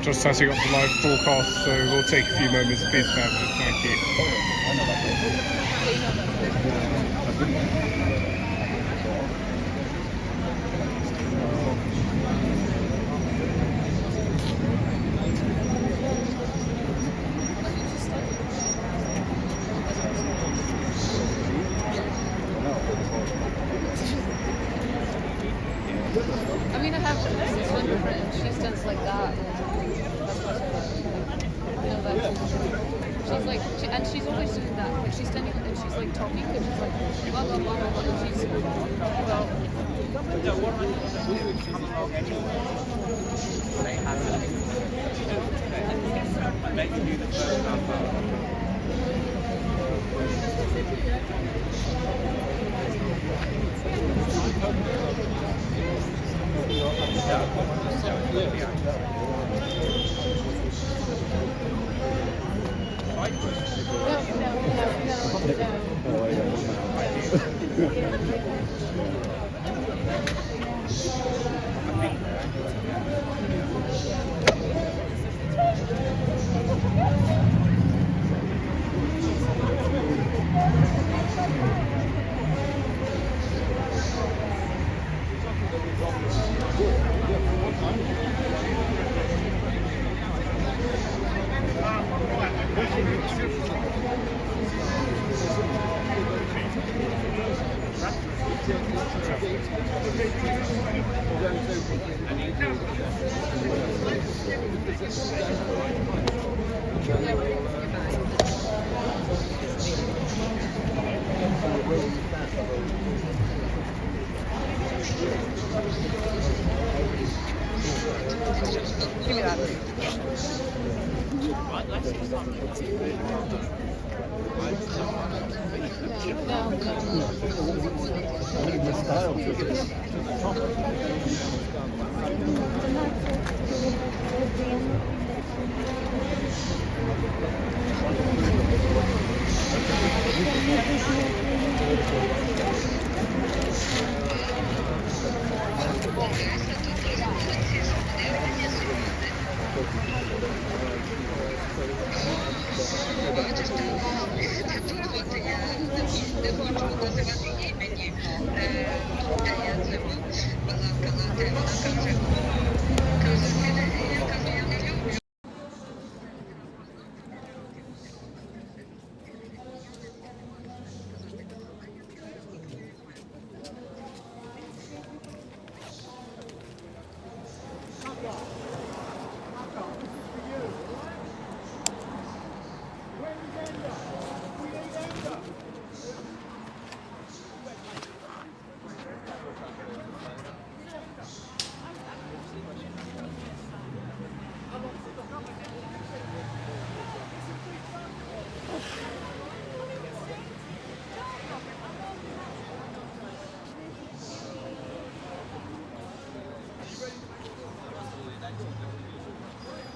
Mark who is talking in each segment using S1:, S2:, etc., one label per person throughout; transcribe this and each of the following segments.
S1: just setting up the live broadcast, so we'll take a few moments. Please bear with us. Thank you.
S2: I mean, I have this one friend. She stands like that. She's like, and she's always doing that. Like she's standing and she's like talking, and she's like blah blah blah blah blah. And she's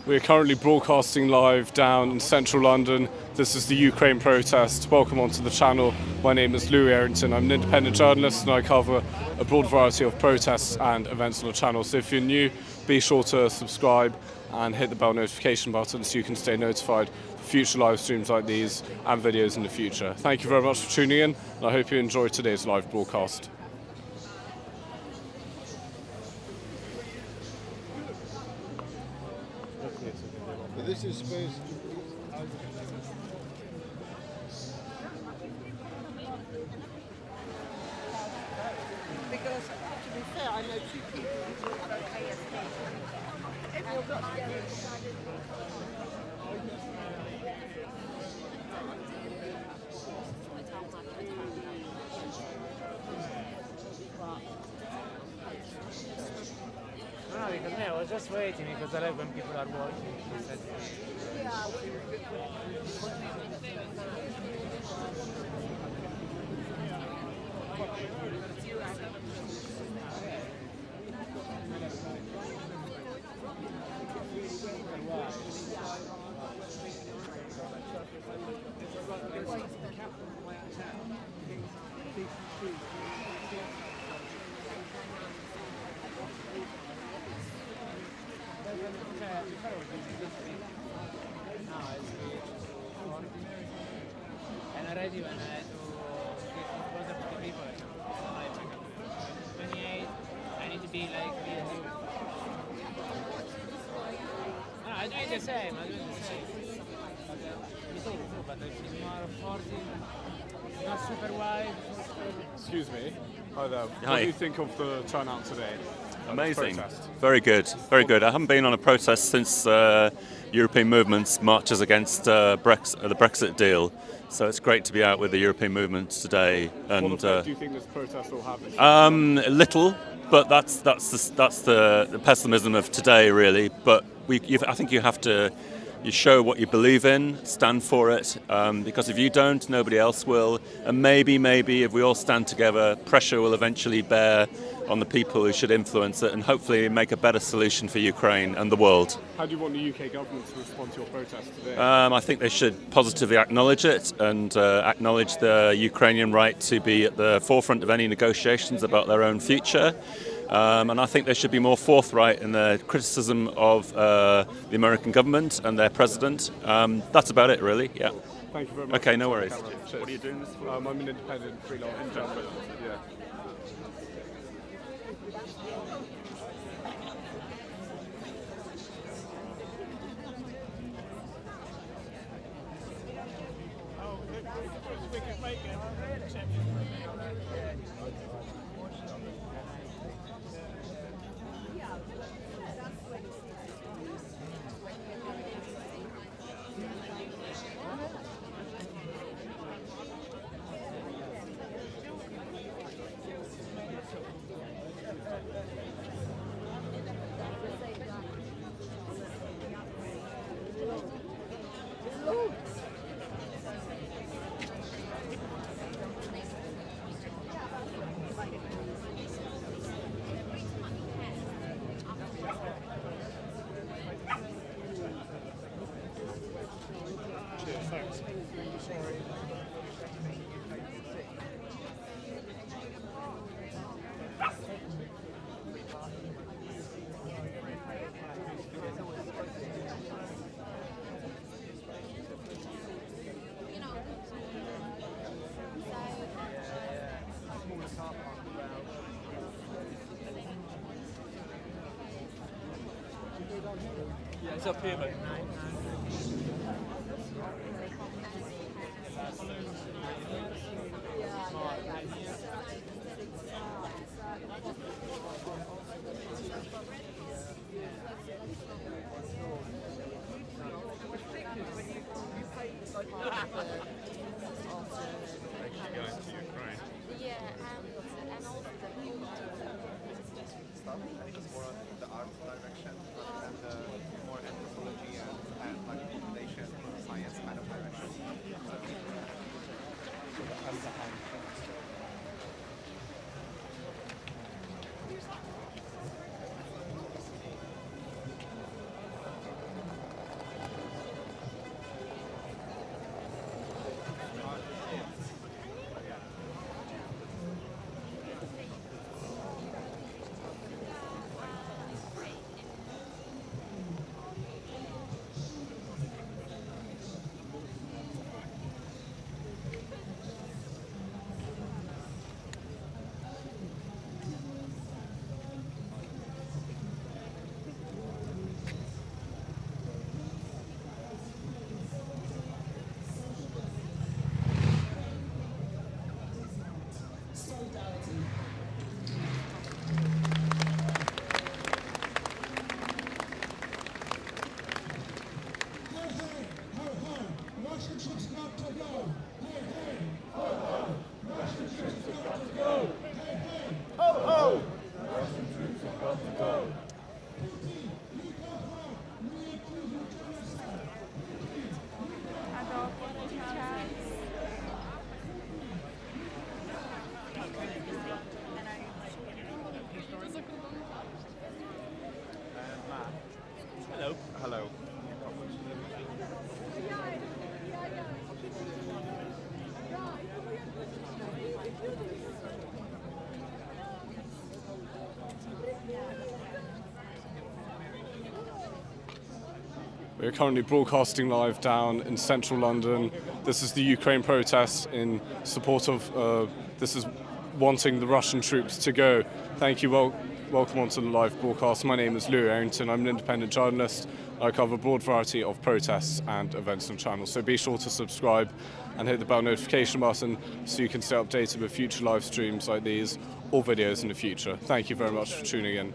S1: We're currently broadcasting live down in central London. This is the Ukraine protest. Welcome onto the channel. My name is Louis Errington. I'm an independent journalist and I cover a broad variety of protests and events on the channel. So if you're new, be sure to subscribe and hit the bell notification button so you can stay notified for future live streams like these and videos in the future. Thank you very much for tuning in, and I hope you enjoyed today's live broadcast.
S3: But this is supposed to...
S4: Because, to be fair, I know two people who talk about ASD. Everyone got together and decided...
S5: No, because I was just waiting because I like when people are walking. He said, And already when I had to get closer to the people, like 28, I need to be like me and you. No, I do it the same, I do it the same. But, you say it too, but it's more 40, not super wide.
S1: Excuse me. Hi there. What
S6: Hi.
S1: do you think of the turnout today?
S6: Amazing.
S1: Protest?
S6: Very good. Very good. I haven't been on a protest since European movements marches against the Brexit deal. So it's great to be out with the European movement today.
S1: What
S6: And
S1: effect do you think this protest will have?
S6: little, but that's the pessimism of today, really. But I think you show what you believe in, stand for it, because if you don't, nobody else will. And maybe if we all stand together, pressure will eventually bear on the people who should influence it and hopefully make a better solution for Ukraine and the world.
S1: How do you want the UK government to respond to your protest today?
S6: I think they should positively acknowledge it and acknowledge the Ukrainian right to be at the forefront of any negotiations about their own future. And I think they should be more forthright in their criticism of the American government and their president. That's about it, really. Yeah.
S1: Thank you very much.
S6: Okay, no worries.
S1: What are you doing this for? I'm an independent freelance journalist. Yeah.
S5: Yeah, it's up here, mate.
S1: We're currently broadcasting live down in central London. This is the Ukraine protest in support of, this is wanting the Russian troops to go. Thank you, welcome onto the live broadcast. My name is Louis Arrington, I'm an independent journalist. I cover a broad variety of protests and events on the channel, so be sure to subscribe and hit the bell notification button so you can stay updated with future live streams like these or videos in the future. Thank you very much for tuning in.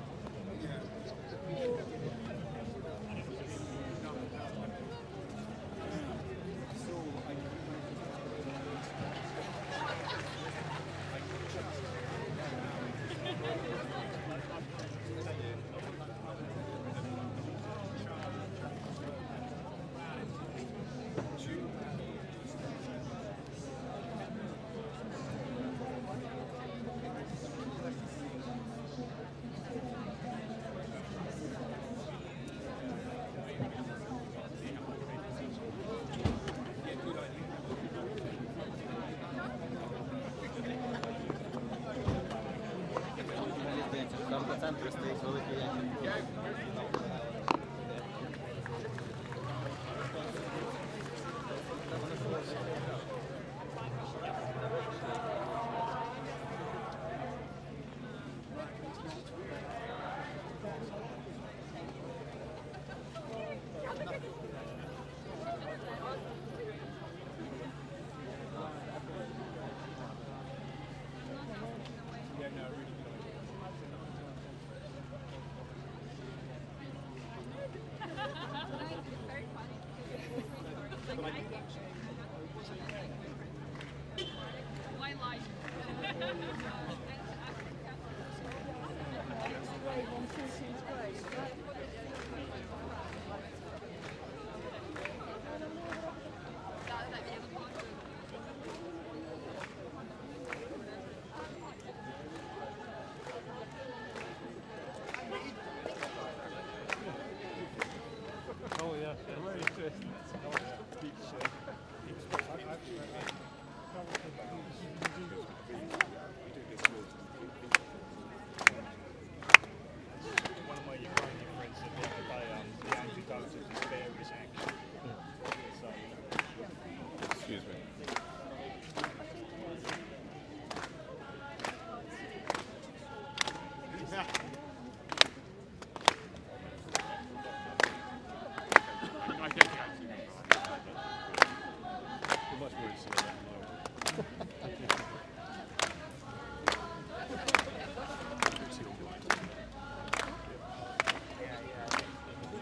S1: Excuse me.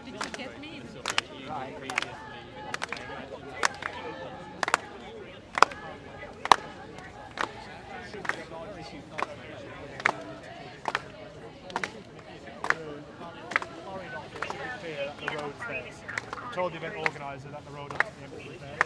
S2: Did you get me?
S7: Told the event organiser that the road up to the end was there.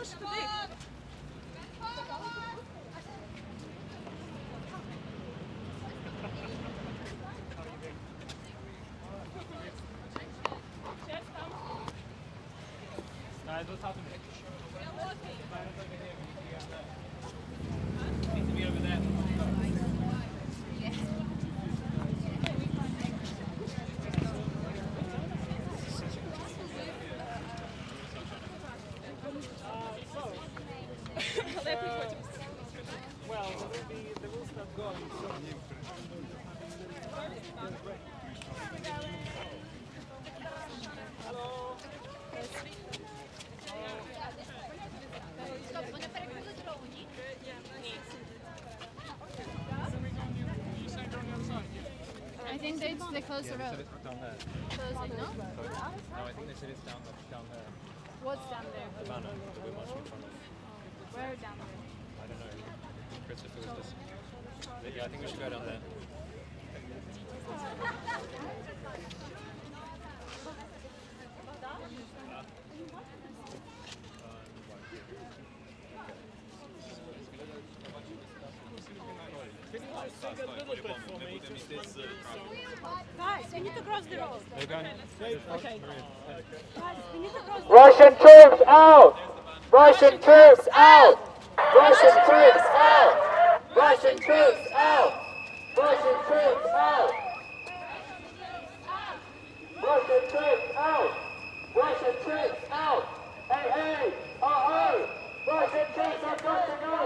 S4: push туди.
S5: Guys, what's happening? Need to be over there.
S7: Well, there will start going soon. Hello.
S2: I think they close the road.
S8: Down there.
S2: Closing, no?
S8: No, I think they said it's down there.
S2: What's down there?
S8: The banner that we're marching in front of.
S2: Where down there?
S8: I don't know. Christopher was just. Yeah, I think we should go down there.
S4: Guys, we need to cross the road.
S8: They're going.
S4: Okay. Guys, we need to cross the road.
S9: Russian troops out! Russian troops out! Russian troops out! Russian troops out! Russian troops out! Russian troops out! Russian troops out! Hey, hey! Oh, oh! Russian troops have got to go!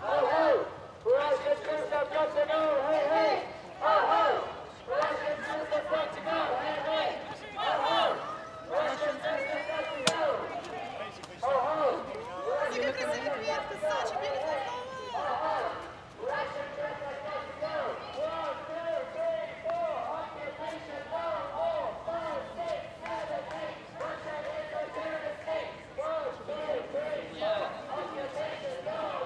S9: Oh, oh! Russian troops have got to go! Hey, hey! Oh, oh! Russian troops have got to go! Hey, hey! Oh, oh! Russian troops have got to go! Oh, oh!
S4: Как красиво, Квітка, Сачі, beautiful.
S9: Russian troops have got to go! 1, 2, 3, 4! Occupation now! All 5, 6, 7, 8! Russia is a terrorist state! 1, 2, 3, 4! Occupation now!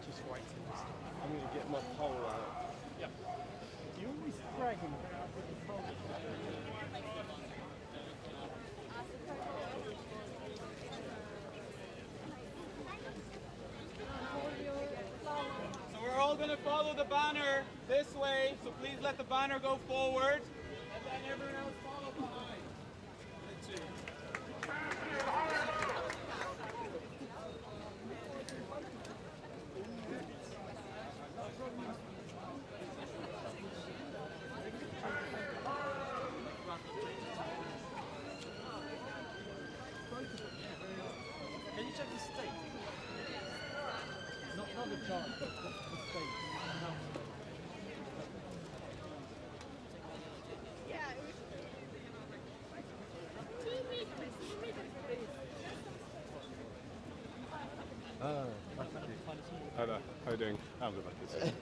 S3: Just wait. I'm going to get my pole out. Yep. You're always bragging about the pole.
S10: So we're all going to follow the banner this way, so please let the banner go forward, and then everyone else follow behind.
S3: Can you check the state? Not the chart, but the state.
S1: Hi there. How are you doing? I'm good. Thank you.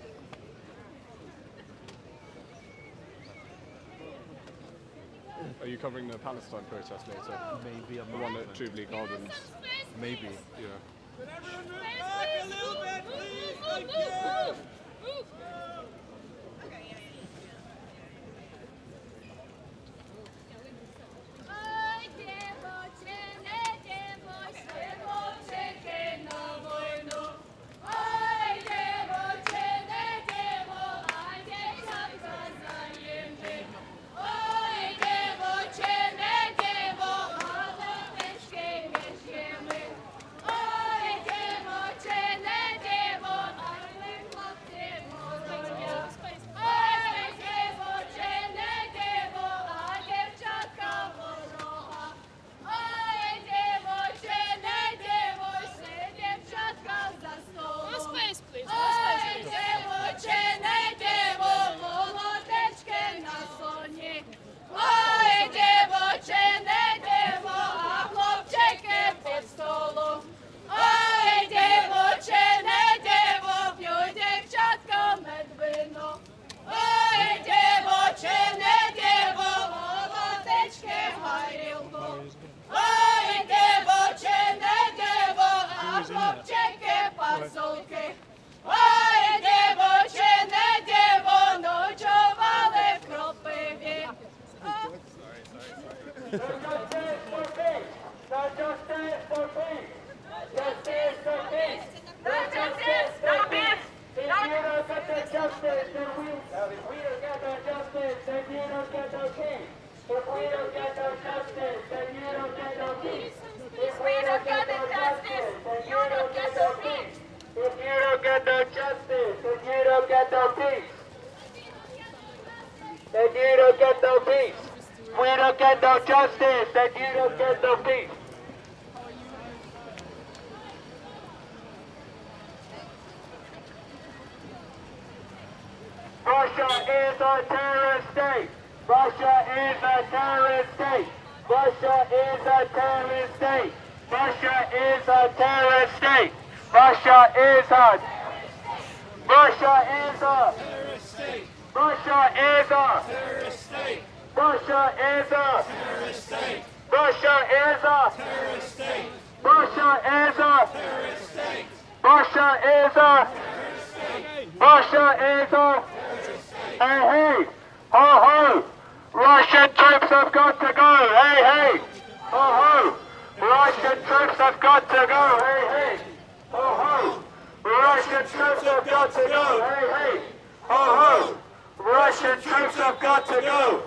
S1: Are you covering the Palestine protest later?
S3: Maybe I'm
S1: The one at Jubilee Gardens?
S3: Maybe.
S1: Yeah.
S10: Can everyone move back a little bit, please? Thank you.
S9: justice for peace. No justice for peace. Justice for peace. No justice for peace. If you don't get the justice, then if we don't get the justice, then you don't get the peace. If we don't get the justice, then you don't get the peace. If we don't get the justice, then you don't get the peace. If you don't get the justice, then you don't get the peace. Then you don't get the peace. If we don't get the justice, then you don't get the peace. Russia is a terrorist state. Russia is a terrorist state. Russia is a terrorist state. Russia is a terrorist state. Russia is a. Russia is a. Russia is a. Russia is a. Russia is a. Russia is a. Russia is a. Russia is a. Hey, hey, ho, ho, Russian troops have got to go, hey, hey, ho, ho, Russian troops have got to go, hey, hey, ho, ho, Russian troops have got to go, hey, hey, ho, ho, Russian troops have got to go,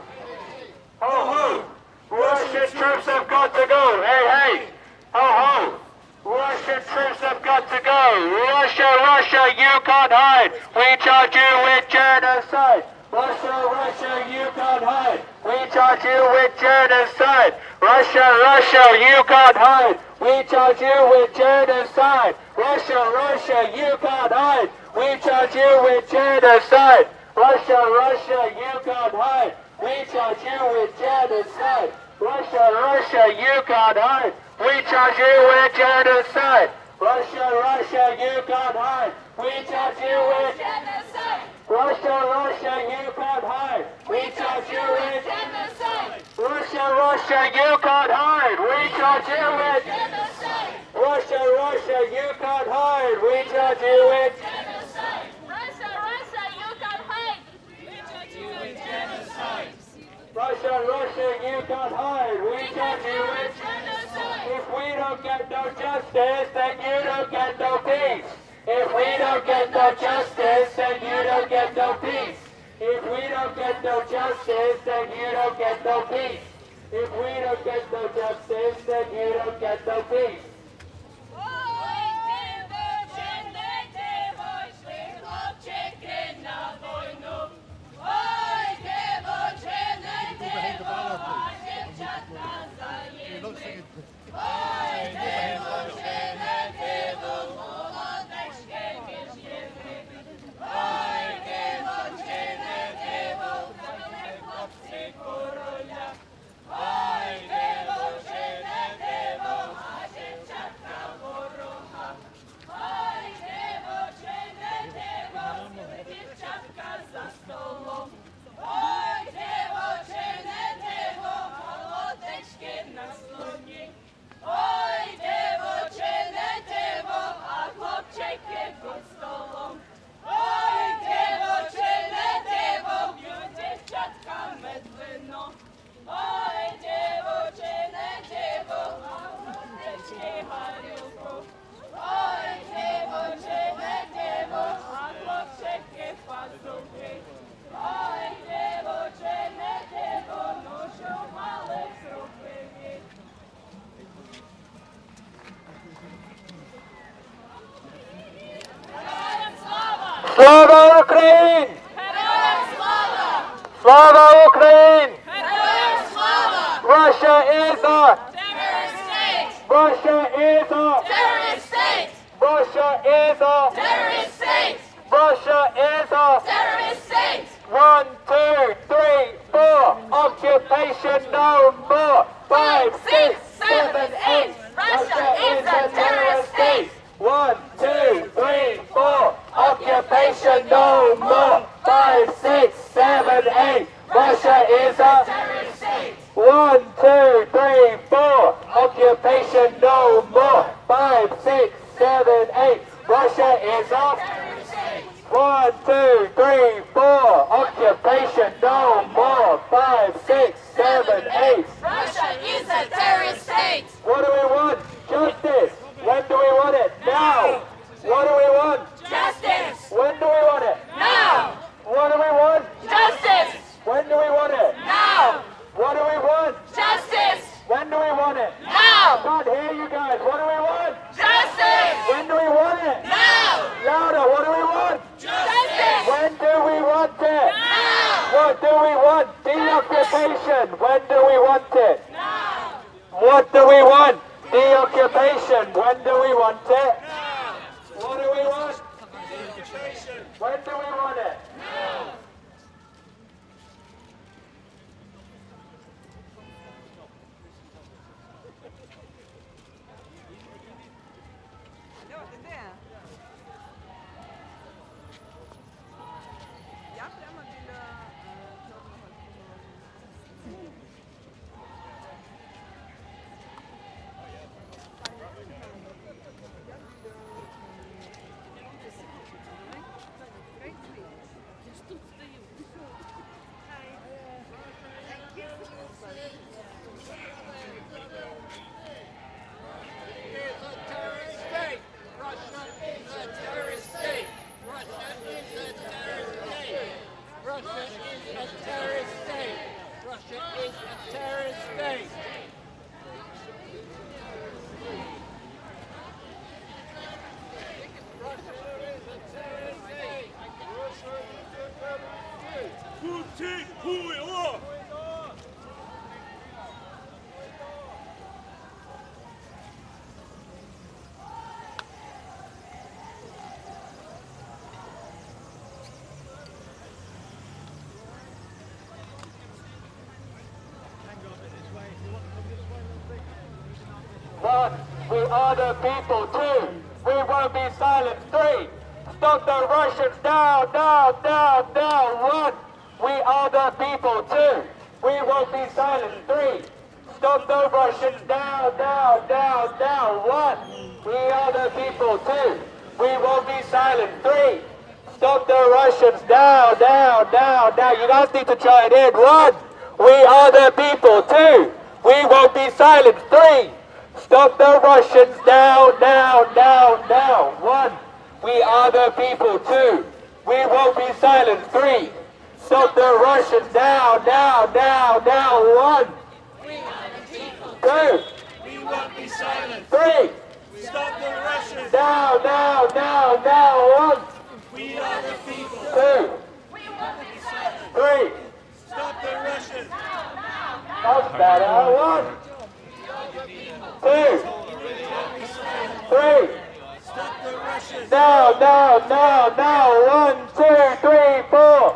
S9: ho, ho, Russian troops have got to go, hey, hey, ho, ho, Russian troops have got to go. Russia, Russia, you can't hide. We charge you with genocide. Russia, Russia, you can't hide. We charge you with genocide. Russia, Russia, you can't hide. We charge you with genocide. Russia, Russia, you can't hide. We charge you with genocide. Russia, Russia, you can't hide. We charge you with genocide. Russia, Russia, you can't hide. We charge you with genocide. Russia, Russia, you can't hide. We charge you with genocide. Russia, Russia, you can't hide. We charge you with genocide. Russia, Russia, you can't hide. We charge you with genocide. Russia, Russia, you can't hide. We charge you with genocide. Russia, Russia, you can't hide. We charge you with genocide. Russia, Russia, you can't hide. We charge you with genocide. If we don't get no justice, then you don't get no peace. If we don't get no justice, then you don't get no peace. If we don't get no justice, then you don't get no peace. If we don't get no justice, then you don't get no peace. Слава Україні!
S2: Героям слава!
S9: Слава Україні!
S2: Героям слава!
S9: Russia is a
S2: Terrorist state!
S9: Russia is a
S2: Terrorist state!
S9: Russia is a
S2: Terrorist state!
S9: Russia is a
S2: Terrorist state!
S9: 1, 2, 3, 4 occupation no more 5, 6, 7, 8
S2: Russia is a terrorist state!
S9: 1, 2, 3, 4 occupation no more 5, 6, 7, 8 Russia is a
S2: Terrorist state!
S9: 1, 2, 3, 4 occupation no more 5, 6, 7, 8 Russia is a
S2: Terrorist state!
S9: 1, 2, 3, 4 occupation no more 5, 6, 7, 8
S2: Russia
S9: we want deoccupation? When do we want it? Now. What do we want? Deoccupation. When do we want it? Now. What do we want? Deoccupation. When do we want it? Now. One, we are the people. Two, we won't be silent. Three, stop the Russians. Down, down, down, down. One, we are the people. Two, we won't be silent. Three, stop the Russians. Down, down, down, down. One, we are the people. Two, we won't be silent. Three, stop the Russians. Down, down, down, down. You guys need to try it in. One, we are the people. Two, we won't be silent. Three, stop the Russians. Down, down, down, down. One, we are the people. Two, we won't be silent. Three, stop the Russians. Down, down, down, down. One, we are the people. Two, we won't be silent. Three, stop the Russians. Down, down, down, down. One, we are the people. Two, we won't be silent. Three, stop the Russians. That's better. One, two, three, down, down, down, down. 1, 2, 3, 4,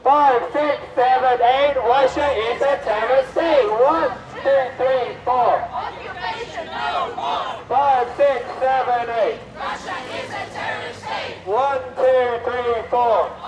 S9: 5, 6, 7, 8. Russia is a terrorist state. 1, 2, 3, 4. Occupation no more. 5, 6, 7, 8. Russia is a terrorist state. 1, 2, 3, 4.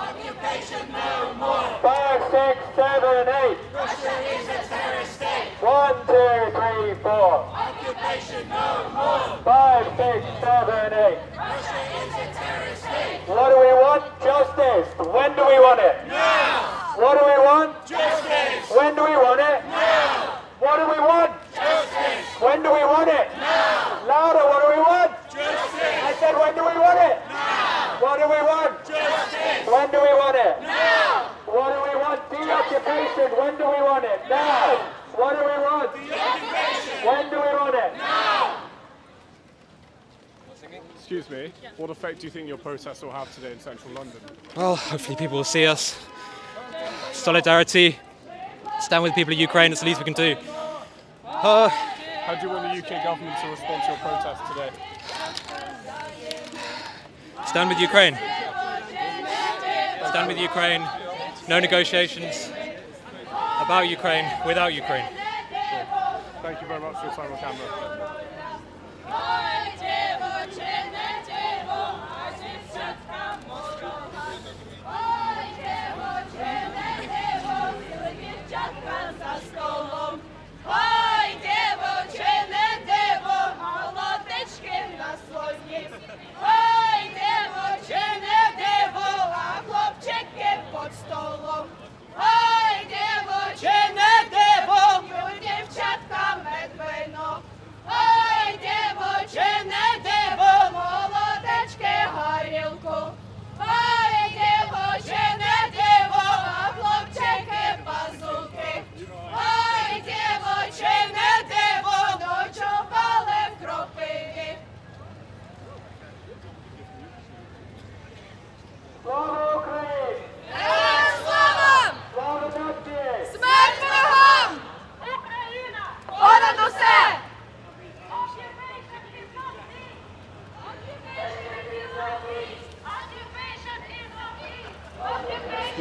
S9: Occupation no more. 5, 6, 7, 8. Russia is a terrorist state. 1, 2, 3, 4. Occupation no more. 5, 6, 7, 8. Russia is a terrorist state. What do we want? Justice. When do we want it? Now. What do we want? Justice. When do we want it? Now. What do we want? Justice. When do we want it? Now. Louder. What do we want? Justice. I said, when do we want it? Now. What do we want? Justice. When do we want it? Now. What do we want? Deoccupation. When do we want it? Now. What do we want? Deoccupation. When do we want it? Now.
S1: Excuse me, what effect do you think your protests will have today in central London?
S8: Well, hopefully people will see us. Solidarity, stand with the people of Ukraine, it's the least we can do.
S1: How do you want the UK government to respond to your protest today?
S8: Stand with Ukraine. Stand with Ukraine. No negotiations about Ukraine, without Ukraine.
S1: Thank you very much for your time on camera.
S9: Ой, девоче,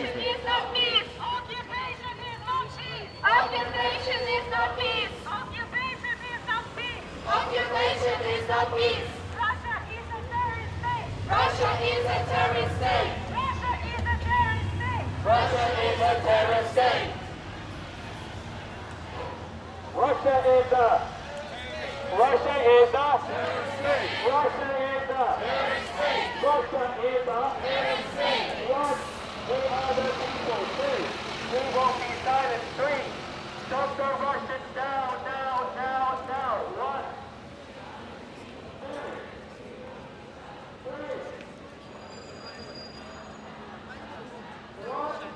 S9: is not peace. Occupation is not peace. Occupation is not peace. Occupation is not peace. Occupation is not peace. Russia is a terrorist state. Russia is a terrorist state. Russia is a terrorist state. Russia is a terrorist state. Russia is a. Russia is a. Russia is a. Russia is a. One, we are the people. Two, we won't be silent. Three, stop the Russians now, now, now, now. One, two, three. One, two,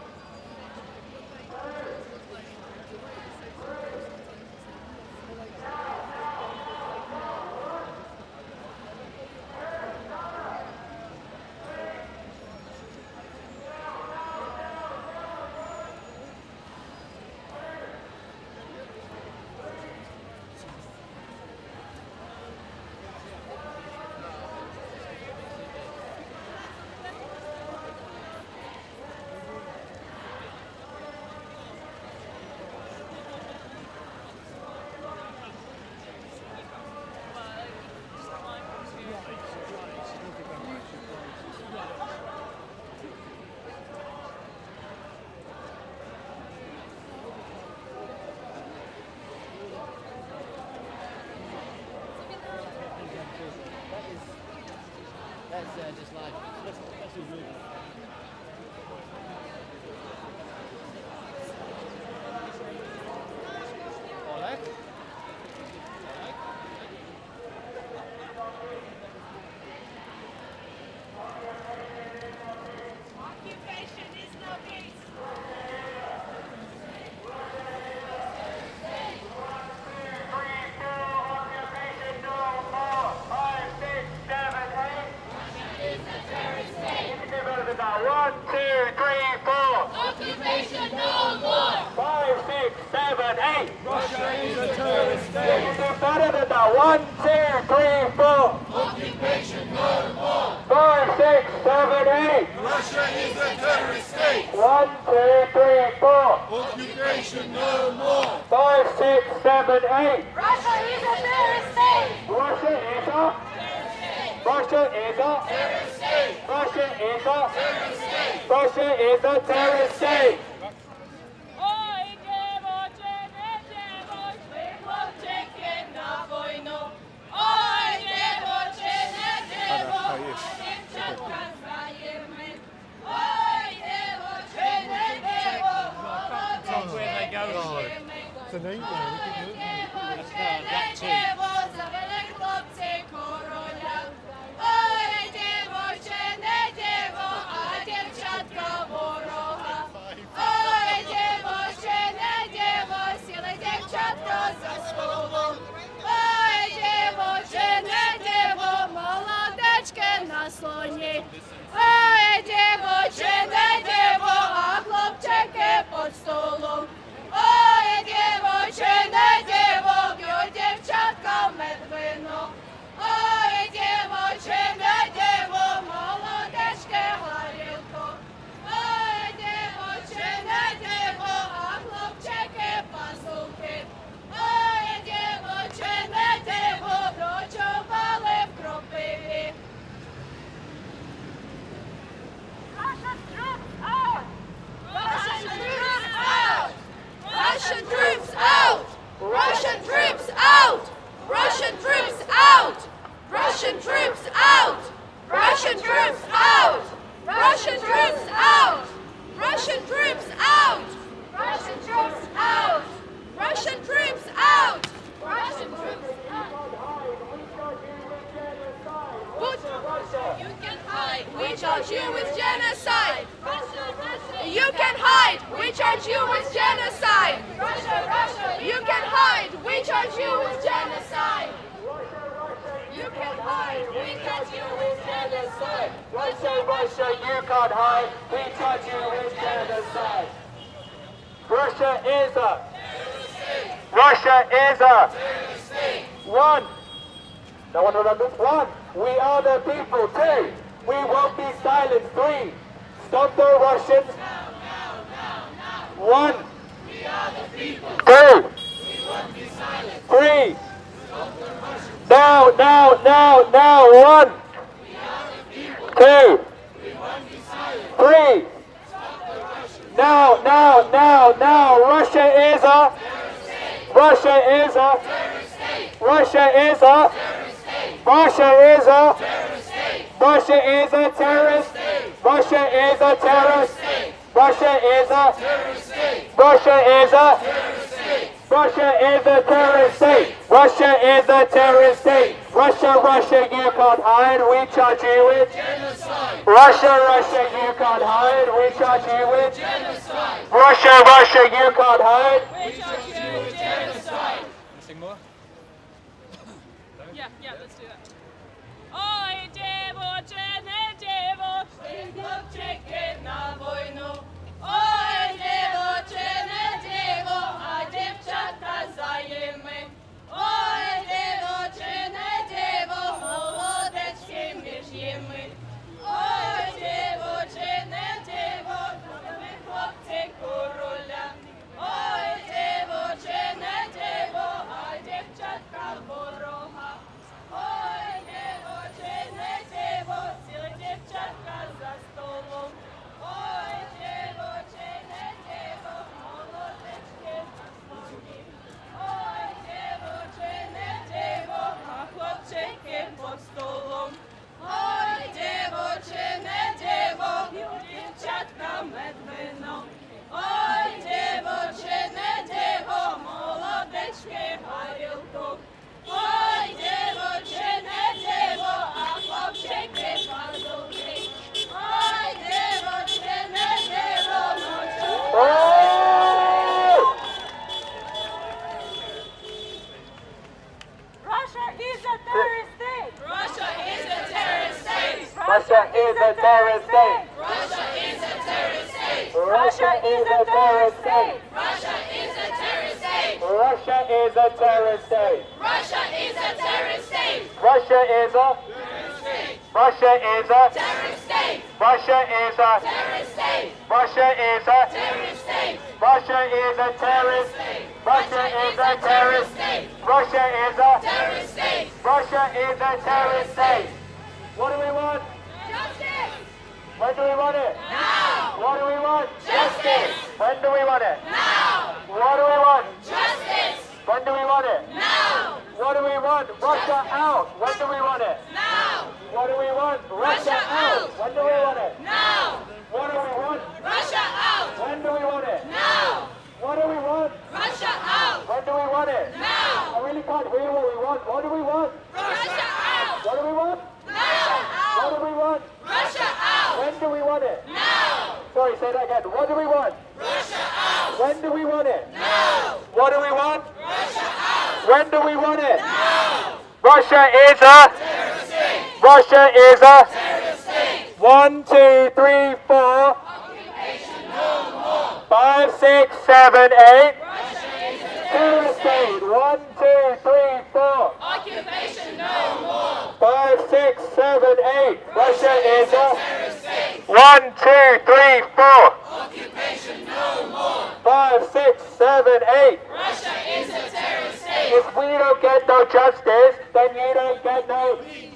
S5: That's just live.
S9: Occupation is no peace. One, two, three, four. Occupation no more. 5, 6, 7, 8.
S3: Russia is a terrorist state.
S9: You do better than that. 1, 2, 3, 4.
S3: Occupation no more.
S9: 5, 6, 7, 8.
S3: Russia is a terrorist state.
S9: 1, 2, 3, 4.
S3: Occupation no more.
S9: 5, 6, 7, 8.
S2: Russia is a terrorist state.
S9: Russia is a. Russia is a. Russia is a. Russia is a terrorist state. Ой, дівоче, не дівоч, ви хлопчики на війну. Ой, дівоче, не дівоч, дівчатка знаємо. Ой, дівоче, не дівоч, молодечки ми. Дівоче, не дівоч, завели хлопці короля. Ой, дівоче, не діво, а дівчатка ворога. Ой, дівоче, не діво, сіли дівчатка за столом. Ой, дівоче, не діво, молодечки на слоні. Ой, дівоче, не діво, а хлопчики під столом. Ой, дівоче, не діво, б'ють дівчатка медвино. Ой, дівоче, не діво, молодечки горілко. Ой, дівоче, не діво, а хлопчики пасулки. Ой, дівоче, не діво, ночували в кропиві. Russian troops out! Russian troops out! Russian troops out! Russian troops out! Russian troops out! Russian troops out! Russian troops out! Russian troops out! Russian troops out! Russian troops out! You can hide. We charge you with genocide. You can hide. We charge you with genocide. You can hide. We charge you with genocide. You can hide. We charge you with genocide. Russia, you can't hide. We charge you with genocide. Russia is a. Russia is a. One. No one remembers? 1. We are the people. 2. We won't be silent. 3. Stop the Russians. 1, 2, 3. Now, 1, 2, 3. Now, Russia is a terrorist. Russia, you can't hide, we charge you with genocide. Russia, you can't hide, we charge you with genocide. Russia, you can't hide.
S2: We charge you with genocide.
S8: Sing more?
S2: Yeah, let's do that. Ой, девочене, хлопчики на війну. Ой, девочене, а дівчатка за ними. Ой, девочене, молодечки між ними. Ой, девочене, ми хлопці короля. Ой, девочене, а дівчатка ворога. Ой, девочене, ціла дівчатка за столом. Ой, девочене, молодечки на слоні. Ой, девочене, а хлопчики під столом. Ой, девочене, дівчатка медвином. Ой, девочене, молодечки горілком. Ой, девочене, а хлопчики пазуки. Ой, девочене, Russia is a terrorist state. Russia is a terrorist state.
S9: Russia is a terrorist state.
S2: Russia is a terrorist state.
S9: Russia is a terrorist state.
S2: Russia is a terrorist state.
S9: Russia is a terrorist state.
S2: Russia is a terrorist state.
S9: Russia is a Russia is a
S2: Terrorist state.
S9: Russia is a
S2: Terrorist state.
S9: Russia is a
S2: Terrorist state.
S9: Russia is a terrorist. Russia is a terrorist. Russia is a
S2: Terrorist state.
S9: Russia is a terrorist state. What do we want?
S2: Justice.
S9: When do we want it?
S2: Now.
S9: What do we want?
S2: Justice.
S9: When do we want it?
S2: Now.
S9: What do we want?
S2: Justice.
S9: When do we want it?
S2: Now.
S9: What do we want? Russia out. When do we want it?
S2: Now.
S9: What do we want?
S2: Russia out.
S9: When do we want it?
S2: Now.
S9: What do we want?
S2: Russia out.
S9: When do we want it?
S2: Now.
S9: What do we want?
S2: Russia out.
S9: When do we want it?
S2: Now.
S9: I really can't hear what we want. What do we want?
S2: Russia out.
S9: What do we want?
S2: Now.
S9: What do we want?
S2: Russia out.
S9: When do we want it?
S2: Now.
S9: Sorry, say that again. What do we want?
S2: Russia out.
S9: When do we want it?
S2: Now.
S9: What do we want?
S2: Russia out.
S9: When do we want it?
S2: Now.
S9: Russia is a
S2: Terrorist state.
S9: Russia is a
S2: Terrorist state.
S9: 1, 2, 3, 4,
S2: Occupation no more.
S9: 5, 6, 7, 8.
S2: Russia is a
S9: Terrorist state. 1, 2, 3, 4,
S2: Occupation no more.
S9: 5, 6, 7, 8. Russia is a
S2: Terrorist state.
S9: 1, 2, 3, 4,
S2: Occupation no more.
S9: 5, 6, 7, 8.
S2: Russia is a terrorist state.
S9: If we don't get no justice, then you don't get no peace.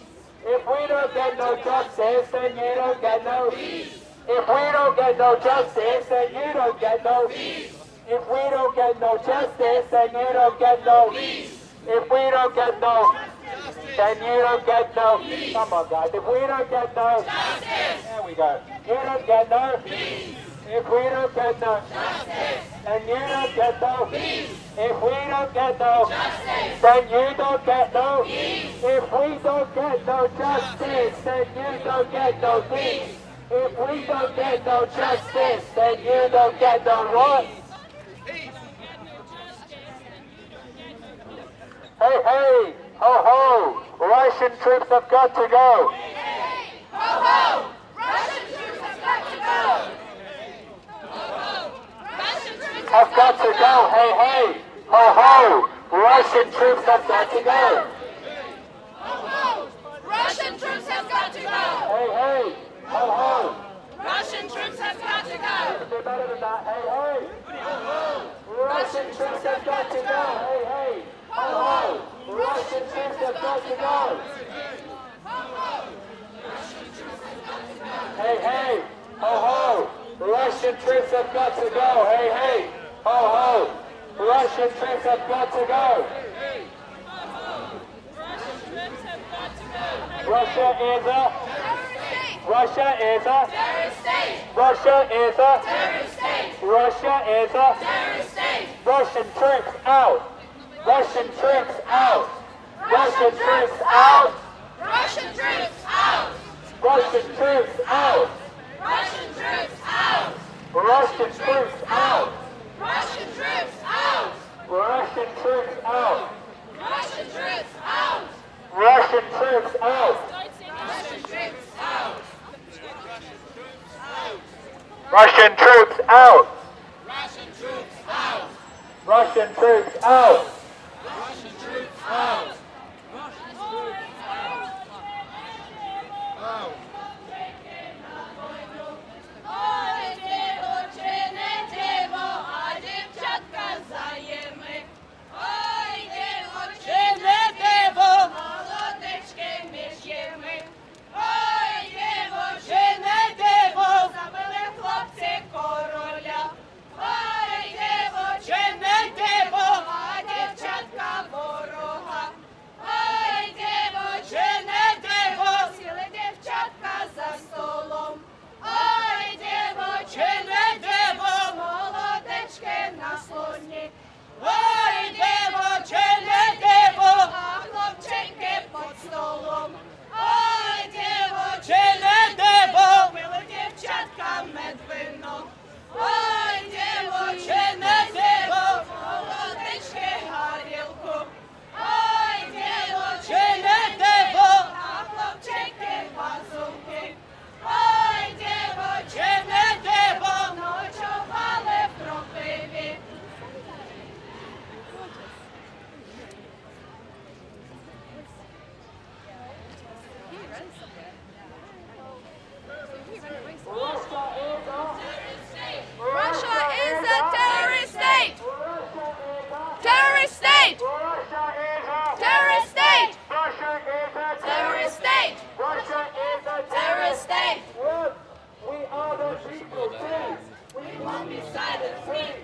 S9: If we don't get no justice, then you don't get no peace. If we don't get no justice, then you don't get no peace. If we don't get no justice, then you don't get no peace. If we don't get no, then you don't get no. Come on, guys. If we don't get no, there we go. You don't get no. If we don't get no, then you don't get no. If we don't get no, then you don't get no. If we don't get no justice, then you don't get no peace. If we don't get no justice, then you don't get no what? Hey, hey, ho, ho, Russian troops have got to go.
S2: Ho ho! Russian troops have got to go! Ho ho! Russian troops
S9: Have got to go. Hey, hey, ho, ho, Russian troops have got to go.
S2: Ho ho! Russian troops have got to go!
S9: Hey, hey, ho, ho.
S2: Russian troops have got to go!
S9: Do better than that. Hey, hey. Russian troops have got to go. Hey, hey, ho, ho. Russian troops have got to go. Hey, hey, ho, ho. Russian troops have got to go. Hey, hey, ho, ho. Russian troops have got to go. Russia is a Russia is a
S2: Terrorist state.
S9: Russia is a
S2: Terrorist state.
S9: Russia is a
S2: Terrorist state.
S9: Russian troops out. Russian troops out. Russian troops out.
S2: Russian troops out.
S9: Russian troops out.
S2: Russian troops out.
S9: Russian troops out.
S2: Russian troops out.
S9: Russian troops out.
S2: Russian troops out.
S9: Russian troops out.
S2: Russian troops out.
S9: Russian troops out.
S2: Russian troops out.
S9: Russian troops out.
S2: Russian troops out. Ой, дівчине, діво, а дівчатка заєми. Ой, дівчине, диво, молодечки між єми. Ой, дівчине, диво, забили хлопці короля. Ой, дівчине, диво, а дівчатка ворога. Ой, дівчине, диво, сіли дівчатка за столом. Ой, дівчине, диво, молодечки на слоні. Ой, дівчине, диво, а хлопченьки під столом. Ой, дівчине, диво, пили дівчатка медвино. Ой, дівчине, диво, молодечки гарілку. Ой, дівчине, диво, а хлопченьки пасунки. Ой, дівчине, диво, ночували в кропиві. Russia is a terrorist state. Terrorist state. Terrorist state. Terrorist state.
S9: Russia is a
S2: Terrorist state.
S9: Look, we are the people too.
S2: We won't be silent. Free.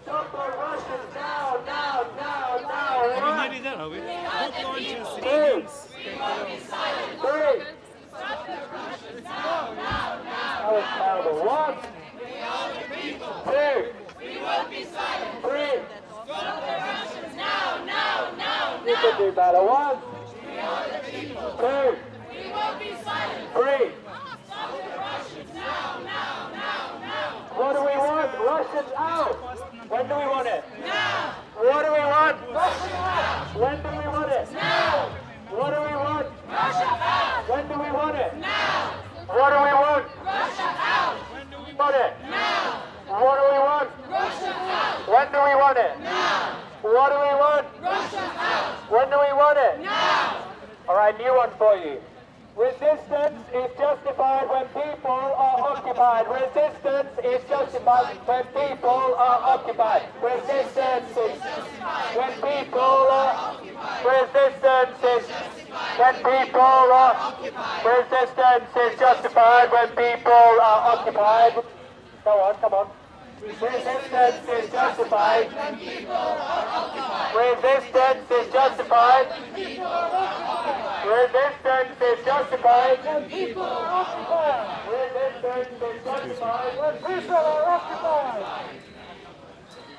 S9: Stop the Russians now, now, now, now. One,
S3: Nearly there, are we?
S9: two, three.
S2: Stop the Russians
S9: That was terrible. One, two,
S2: We won't be silent.
S9: three.
S2: Stop the Russians now, now, now,
S9: You can do better. One, two,
S2: We won't be silent.
S9: three.
S2: Stop the Russians now, now, now, now.
S9: What do we want? Russians out. When do we want it?
S2: Now.
S9: What do we want? Russians out. When do we want it?
S2: Now.
S9: What do we want?
S2: Russia out.
S9: When do we want it?
S2: Now.
S9: What do we want?
S2: Russia out.
S9: Want it?
S2: Now.
S9: What do we want?
S2: Russia out.
S9: When do we want it?
S2: Now.
S9: What do we want?
S2: Russia out.
S9: When do we want it?
S2: Now.
S9: All right, new one for you. Resistance is justified when people are occupied. Resistance is justified when people are occupied. Resistance is when people are resistance is when people are resistance is justified when people are occupied. Go on, come on. Resistance is justified when people are occupied. Resistance is justified when people are occupied. Resistance is justified when people are occupied. Resistance is justified when people are occupied.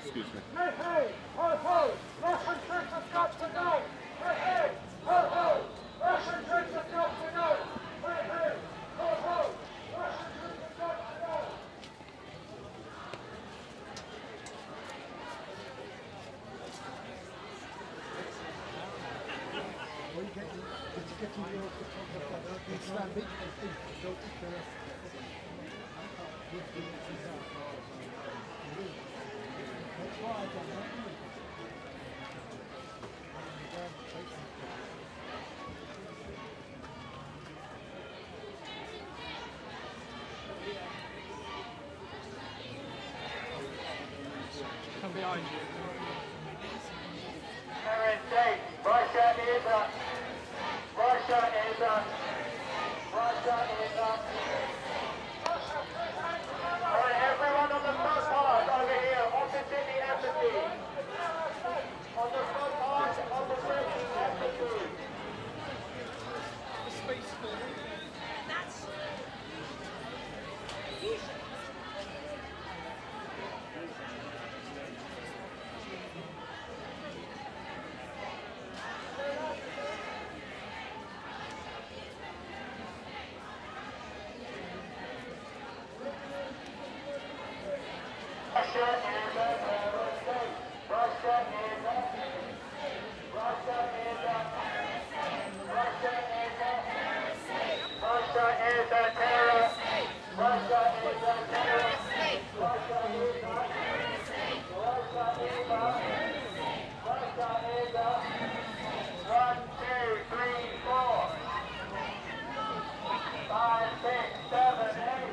S1: Excuse me.
S9: Hey, hey, ho, ho, Russian troops have got to go. Hey, hey, ho, ho, Russian troops have got to go. Hey, hey, ho, ho, Russian troops have got to go.
S3: Come behind you.
S9: Russia is up. Russia is up. Russia is up. All right, everyone on the front part over here, opposite the embassy. On the front part, opposite the embassy. Russia is a terror state. Russia is a. Russia is a. Russia is a. Russia is a terror. Russia is a terror state. Russia is a. Russia is a. Russia is a. 1, 2, 3, 4. 5, 6, 7, 8.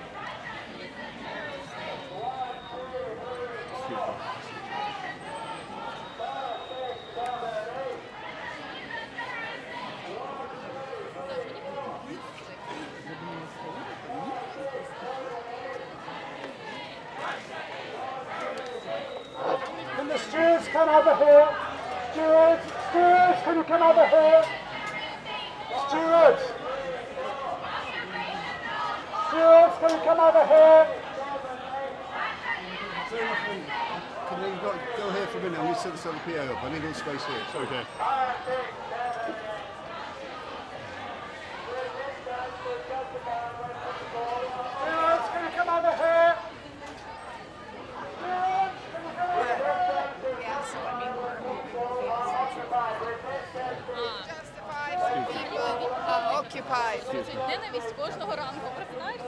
S7: Can the stewards come over here? Stewards, can you come over here? Stewards, can you come over here?
S3: Can we go here for a minute? I need to set this other PO up. I need all space here. Sorry. Okay.
S7: Stewards, can you come over here? Stewards, can you come over here?
S4: Occupied.
S2: Ненависть кожного ранку прокидаєшся.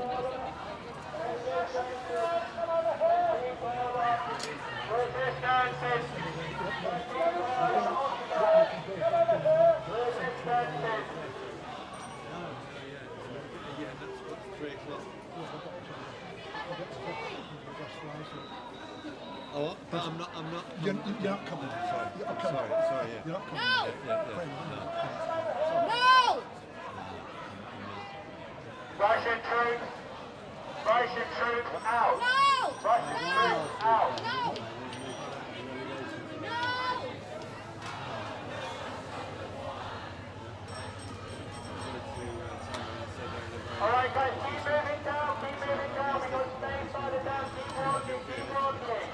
S3: Oh, but I'm not. You're not coming. Sorry. Sorry. Yeah. You're not coming.
S2: No!
S9: Russian troops out.
S2: No!
S9: Russian troops out.
S2: No! No!
S9: All right, guys, keep moving down. We got space farther down. Keep walking.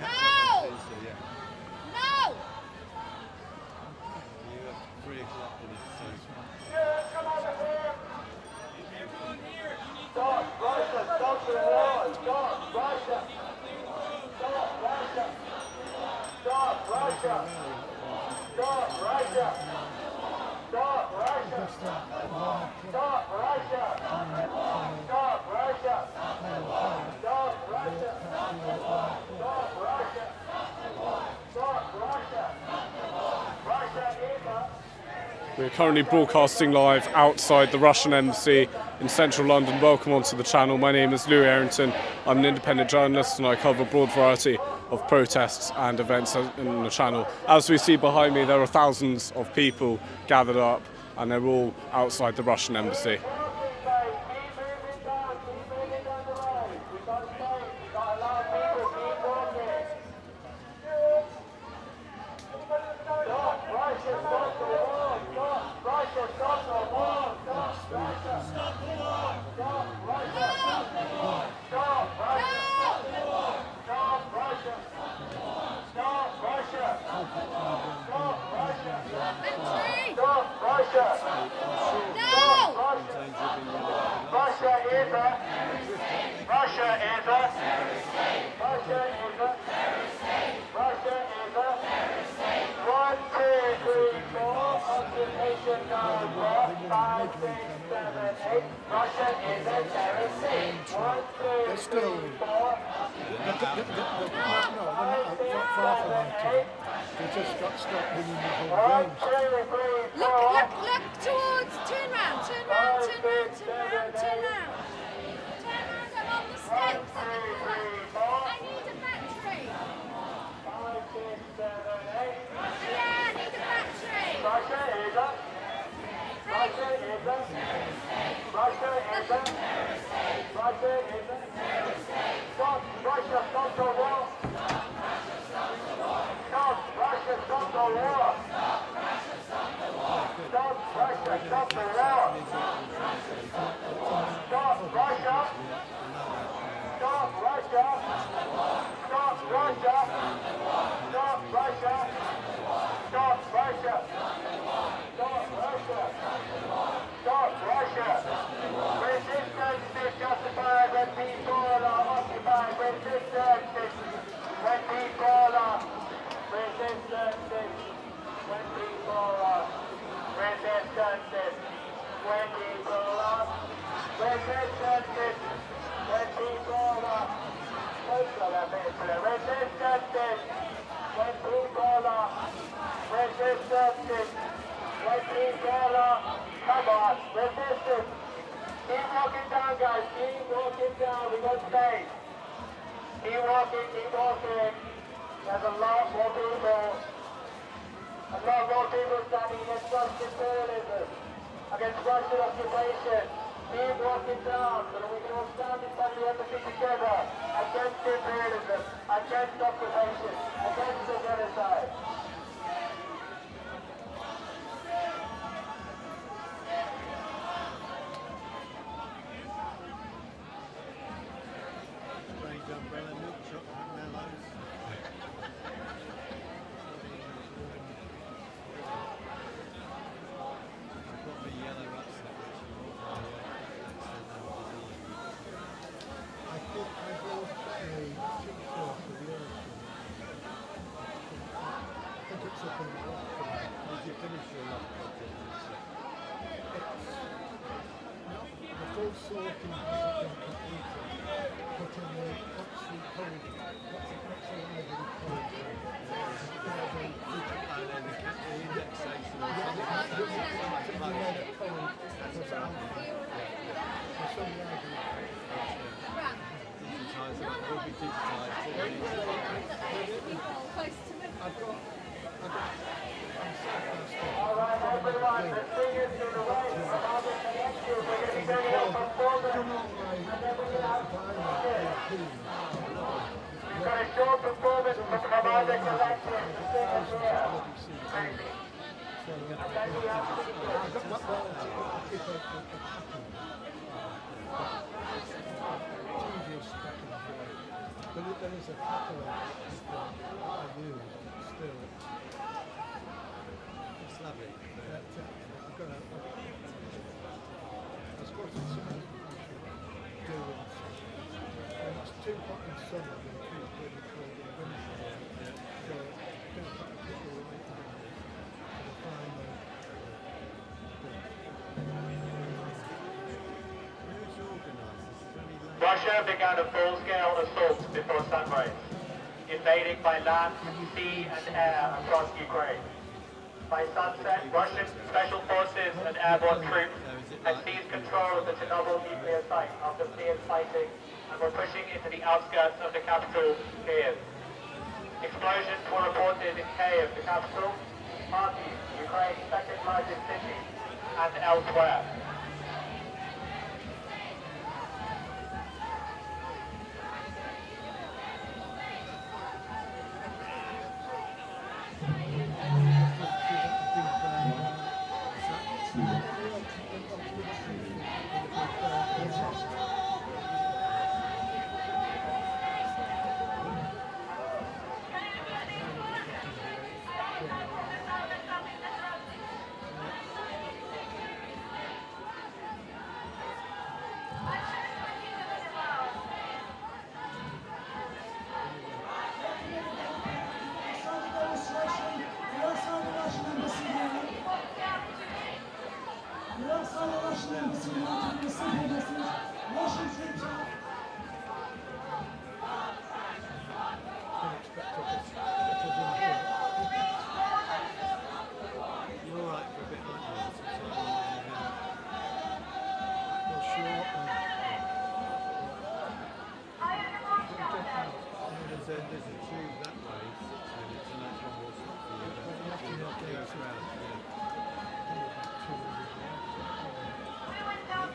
S2: No! No!
S3: You have 3 o'clock in it.
S9: Come over here. Stop, Russia. Stop the war. Stop, Russia. Stop, Russia. Stop, Russia. Stop, Russia. Stop, Russia. Stop, Russia. Stop, Russia. Stop, Russia. Stop, Russia. Stop, Russia. Russia is up.
S1: We're currently broadcasting live outside the Russian embassy in central London. Welcome onto the channel. My name is Louis Errington. I'm an independent journalist and I cover a broad variety of protests and events in the channel. As we see behind me, there are thousands of people gathered up and they're all outside the Russian embassy.
S3: They're still. They're not far from it. They just got stopped winning the whole game.
S2: Look towards, turn round. Turn round, I'm on the steps. I need a back
S9: Resistance, 20 forward. Resistance, 20 forward. Resistance, 20 forward. Resistance, 20 forward. Resistance, 20 forward. Resistance, 20 forward. Come on, resistance. Keep walking down, guys. Keep walking down. We got space. Keep walking, keep walking. There's a lot more people. A lot more people standing against Russian imperialism, against Russian occupation. Keep walking down so that we can all stand in front of the embassy together against imperialism, against occupation, against the genocide.
S3: Umbrella milk chocolate mellows. I've got the yellow rucksack which you want. I think I bought a t-shirt for the ocean. I think it's up in the loft. Did you finish your loft project? It's not the full sorting hasn't been completed. But in the Oxford College, Oxford Library College, and then the indexation or something like that. It's read at college for some library. Digitised, it will be digitised.
S9: All right, everyone, the singers in the way. About to connect you. We're going to be doing a performance. And then we're going to have We've got a short performance from Commander Collective. The singers here. And then we have
S3: But there is a couple of I use still. It's lovely. I've got a I spotted something doing and it's too hot in summer and too bloody cold in winter. So don't put people right in the final. Who's organised this?
S9: Russia began a full-scale assault before sunrise, invading by land, sea and air across Ukraine. By sunset, Russian special forces and airborne troops had seized control of the Chernobyl nuclear site after fierce fighting and were pushing into the outskirts of the capital, Kiev. Explosions were reported in Kiev, the capital, Kharkiv, Ukraine's second largest city, and elsewhere.
S3: There's a tube that way, 6 minutes, and that's one more stop for you. Goes round,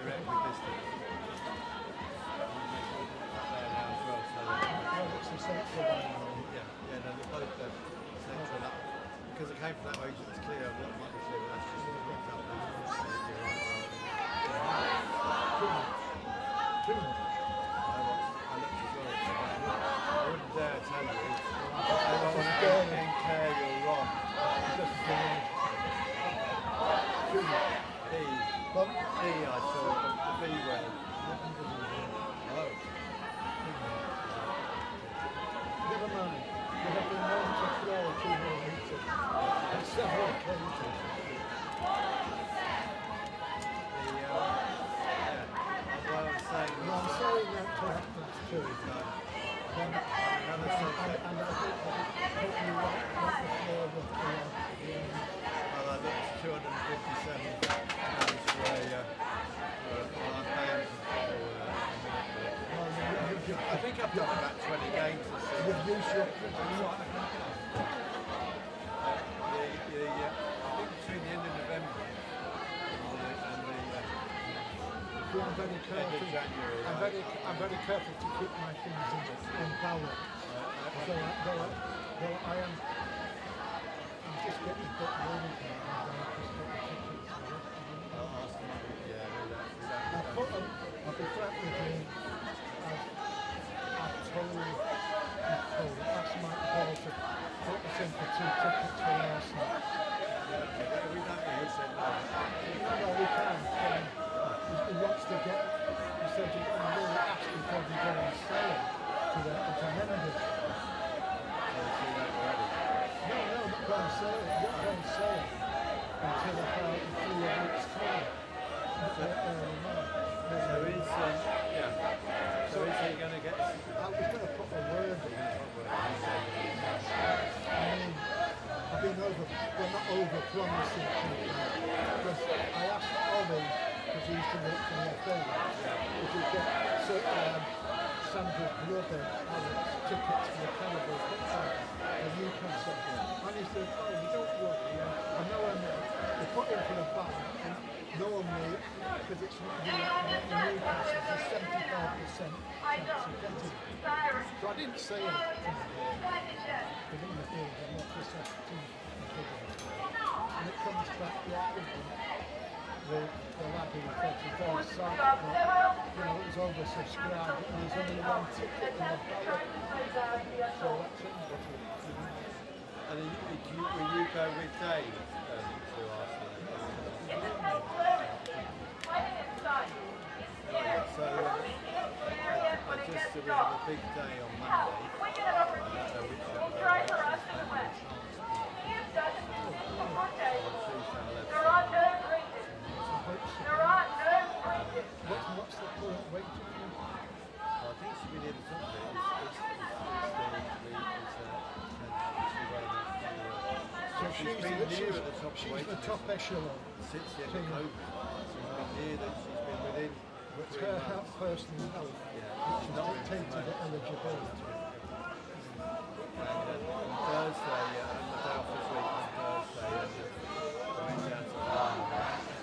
S3: direct with this thing. There now as well, so it's the central one. Yeah, no, they're both the central up. Because it came from that way, it's clear. That might be clear, but that's just picked up now. Too much. I looked as well. I wouldn't dare tell you. I don't want to care you're wrong. Just B. B I saw, the B way. Oh. is then another subject. And I think hopefully what the floor with well, I think it's 257 pounds for our fans. I think I've done about 20 games this season. You've used your I think between the end of November and the I'm very careful. January, I'm very careful to keep my things in power. Though I am. I'm just getting a bit worried now. I'll be frank with you. I've told asked Mike Hall to put us in for 2 tickets for Arsenal. We don't know who said no. No, we can. He wants to get, he said he really asked before we go and sell it to Mendes. No, not go and sell it. Not go and sell it until about 3 weeks' time. So is he going to get? I was going to put a word in. I mean, I've been not over-promising because I asked Ollie, because he used to work for the FA, if he get Sandra's brother Alex tickets for the Carnival Cup in Newcastle. And he said, oh, you don't worry. I know they put in for a band, and normally, because it's not in Newcastle, it's 75% chance of getting it. So I didn't say anything within the field, I'm not just asking. And it comes back, the lad who said to go sad, but it was oversubscribed and there's only 1 ticket in the ballot. So that's it. And will you go with Dave to Arsenal? So I just there was a big day on Monday. What's the current weight? I think she's been here to talk she's the top echelon. Since the end of COVID. She's been here, that she's been within. It's her personal health. She's not dictated the eligibility. And on Thursday, and the day off this week on Thursday, I went down to London,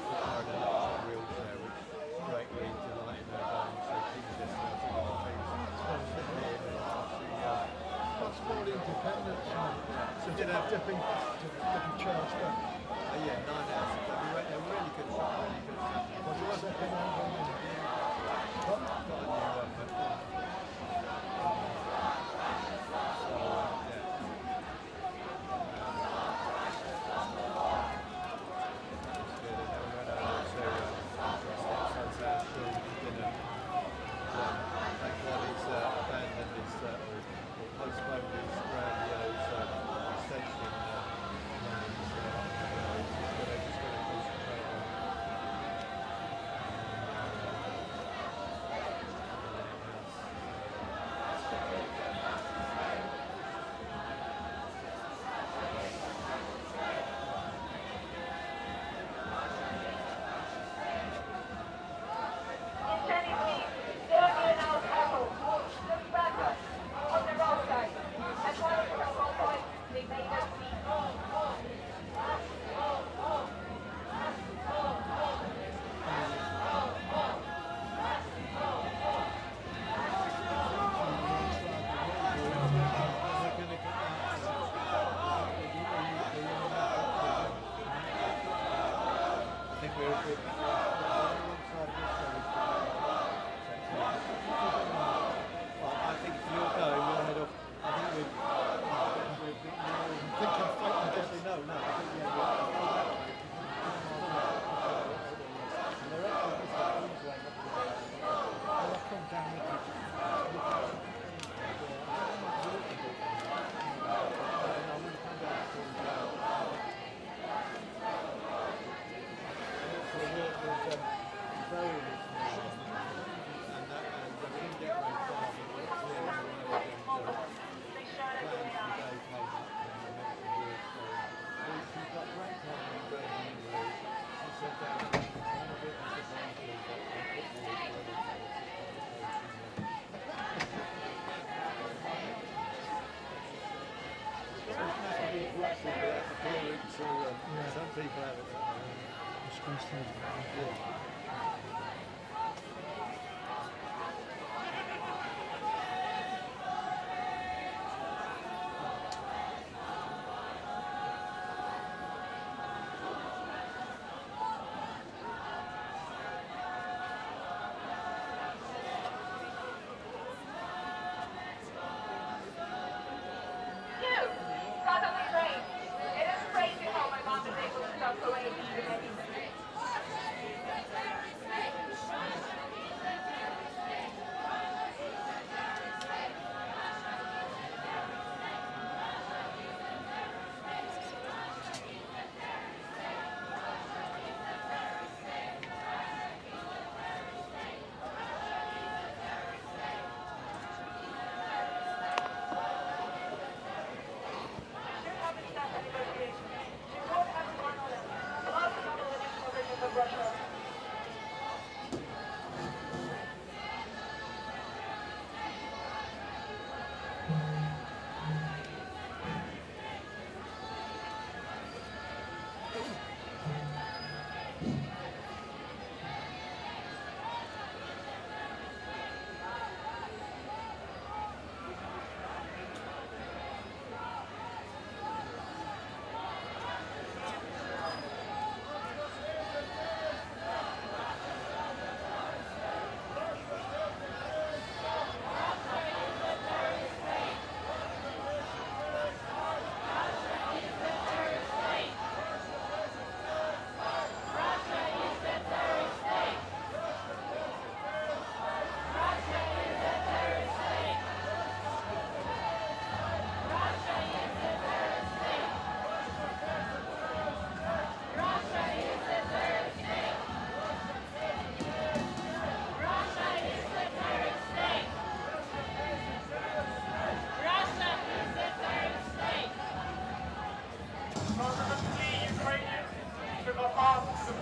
S3: put her in an electric wheelchair, which greatly delighted her going to King's That's more independence. So did have to be charged up. Yeah, 9 hours. They're really good. What's the second one? people out there discuss things about war.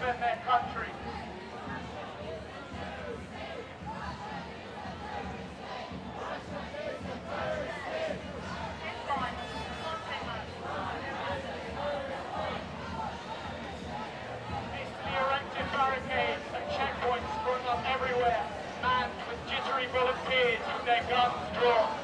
S9: defend their country. Hastily erected barricades and checkpoints sprung up everywhere, manned with jittery volunteers with their guns drawn.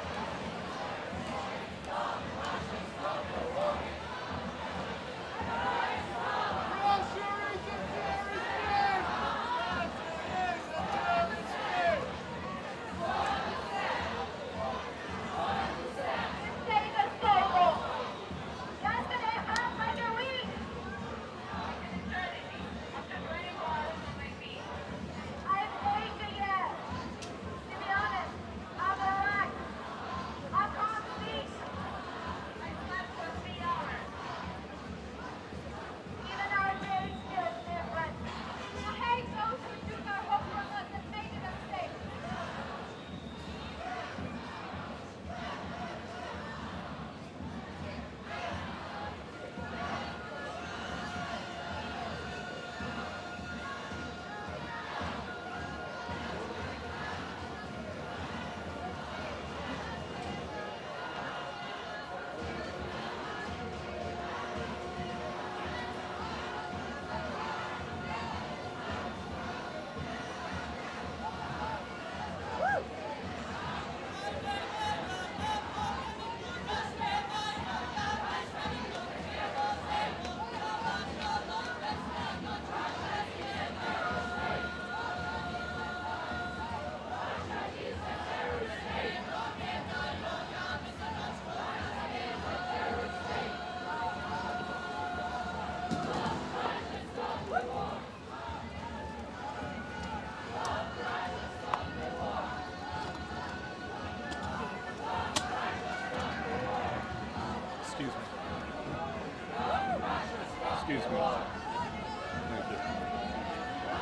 S1: Excuse me. Excuse me. Thank you.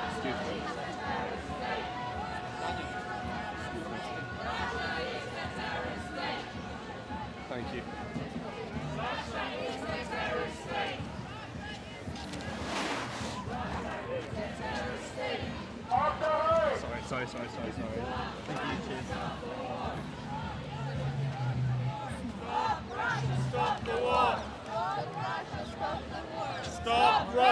S1: Excuse me. Thank you. Sorry. Thank you, cheers.
S10: Stop the war!
S2: Stop Russia, stop the war!
S10: Stop Russia!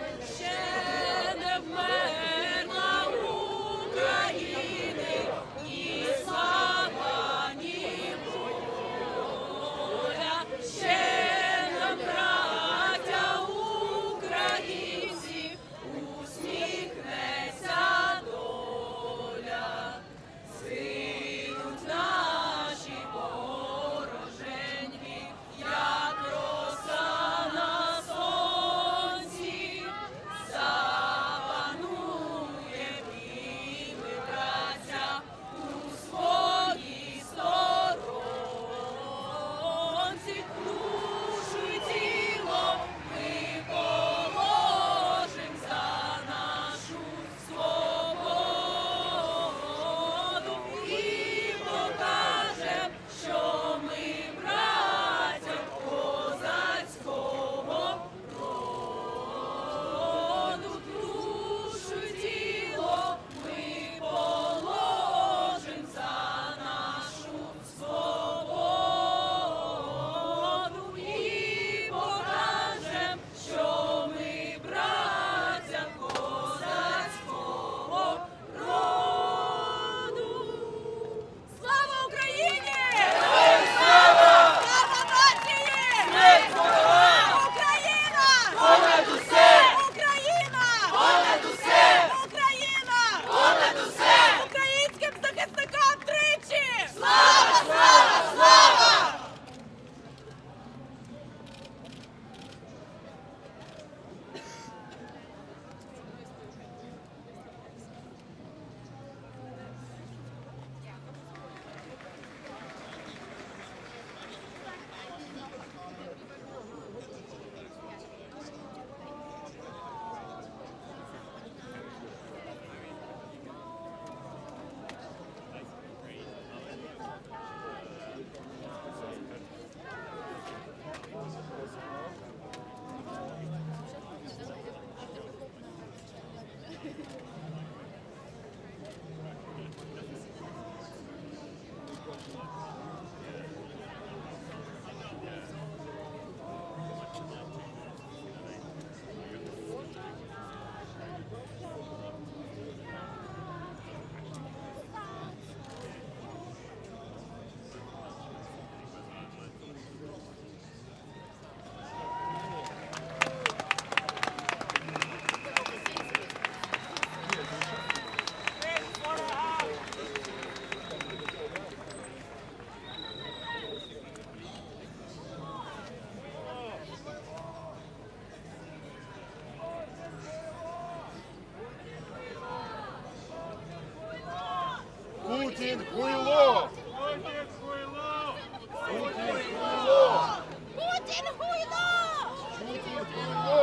S11: Хуйло!
S2: Путин хуйло! Путин хуйло! Путин хуйло!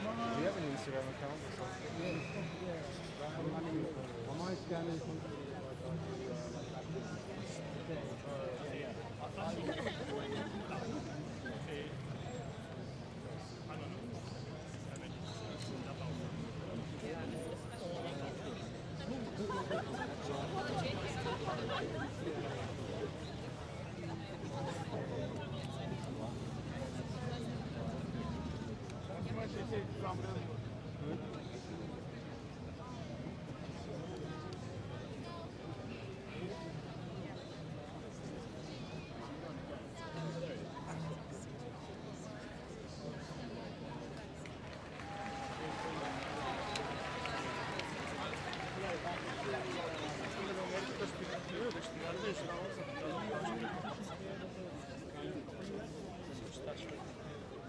S3: Do you have an Instagram account or something? Yeah. Am I scanning something?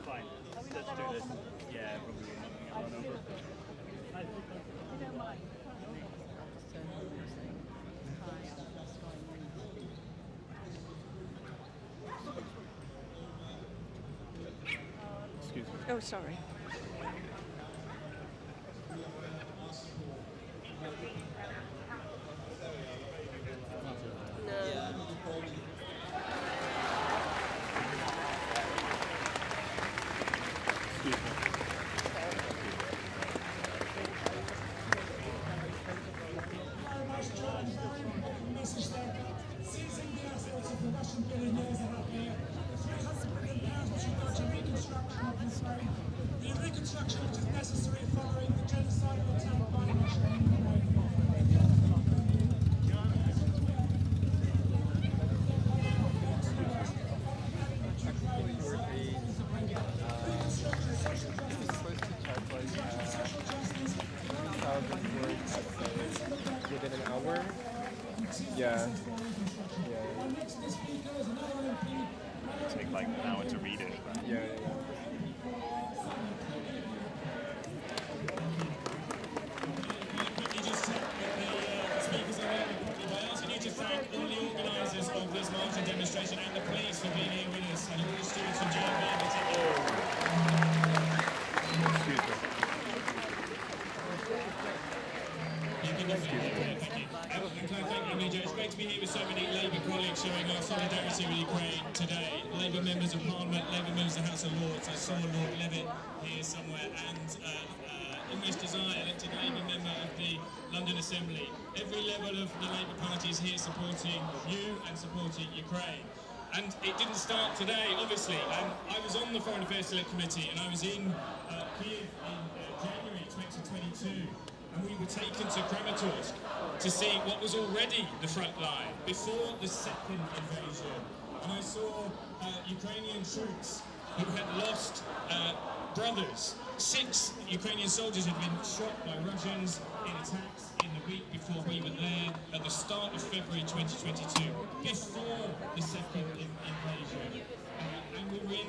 S12: Fine. Let's do this. Yeah, probably.
S1: Excuse me.
S4: Oh, sorry.
S7: The reconstruction which is necessary following the genocidal attack by Russia on Ukraine.
S3: Within an hour? Yeah.
S12: Take like an hour to read it.
S3: Yeah.
S7: Thank all the organisers of this march and demonstration and the police for being here with us, and all the students from GMB in particular.
S1: Excuse me.
S7: It's great to be here with so many Labour colleagues showing our solidarity with Ukraine today. Labour members of Parliament, Labour members of the House of Lords. I saw Lord Levitt here somewhere, and English Desire, elected Labour member of the London Assembly. Every level of the Labour Party is here supporting you and supporting Ukraine. And it didn't start today, obviously. I was on the Foreign Affairs Select Committee, and I was in Kiev in January 2022. And we were taken to Kramatorsk to see what was already the front line before the second invasion. And I saw Ukrainian troops who had lost brothers. 6 Ukrainian soldiers had been shot by Russians in attacks in the week before we were there at the start of February 2022, before the second invasion. And we were in,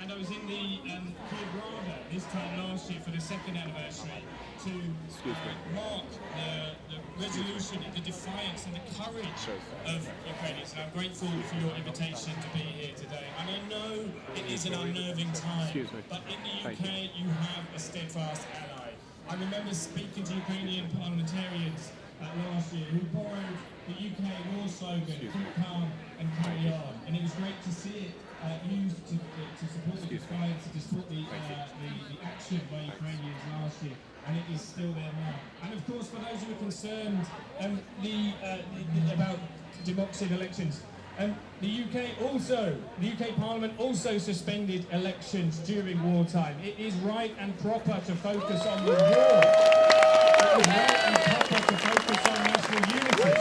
S7: and I was in the Kiev Rada this time last year for the second anniversary to mark the resolution, the defiance and the courage of Ukrainians. And I'm grateful for your invitation to be here today. And I know it is an unnerving time, but in the UK you have a steadfast ally. I remember speaking to Ukrainian parliamentarians last year who borrowed the UK war slogan, keep calm and carry on. And it was great to see it used to support the defiance, to support the action by Ukrainians last year. And it is still there now. And of course, for those who are concerned about democracy and elections, the UK Parliament also suspended elections during wartime. It is right and proper to focus on the war. It is right and proper to focus on national unity.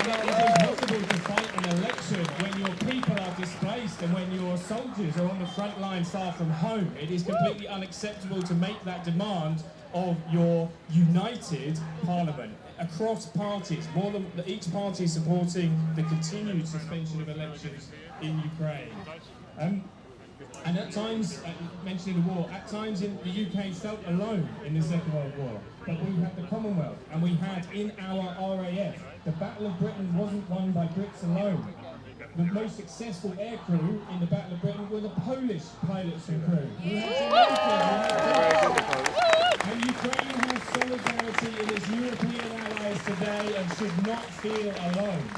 S7: And it is impossible to fight an election when your people are displaced best, and when your soldiers are on the front line far from home, it is completely unacceptable to make that demand of your united parliament across parties. More than each party supporting the continued suspension of elections in Ukraine. And at times, mentioning the war, at times in the UK felt alone in the Second World War. But we had the Commonwealth, and we had in our RAF, the Battle of Britain wasn't won by Brits alone. The most successful air crew in the Battle of Britain were the Polish pilots and crew. And Ukraine has solidarity in its European allies today and should not feel alone.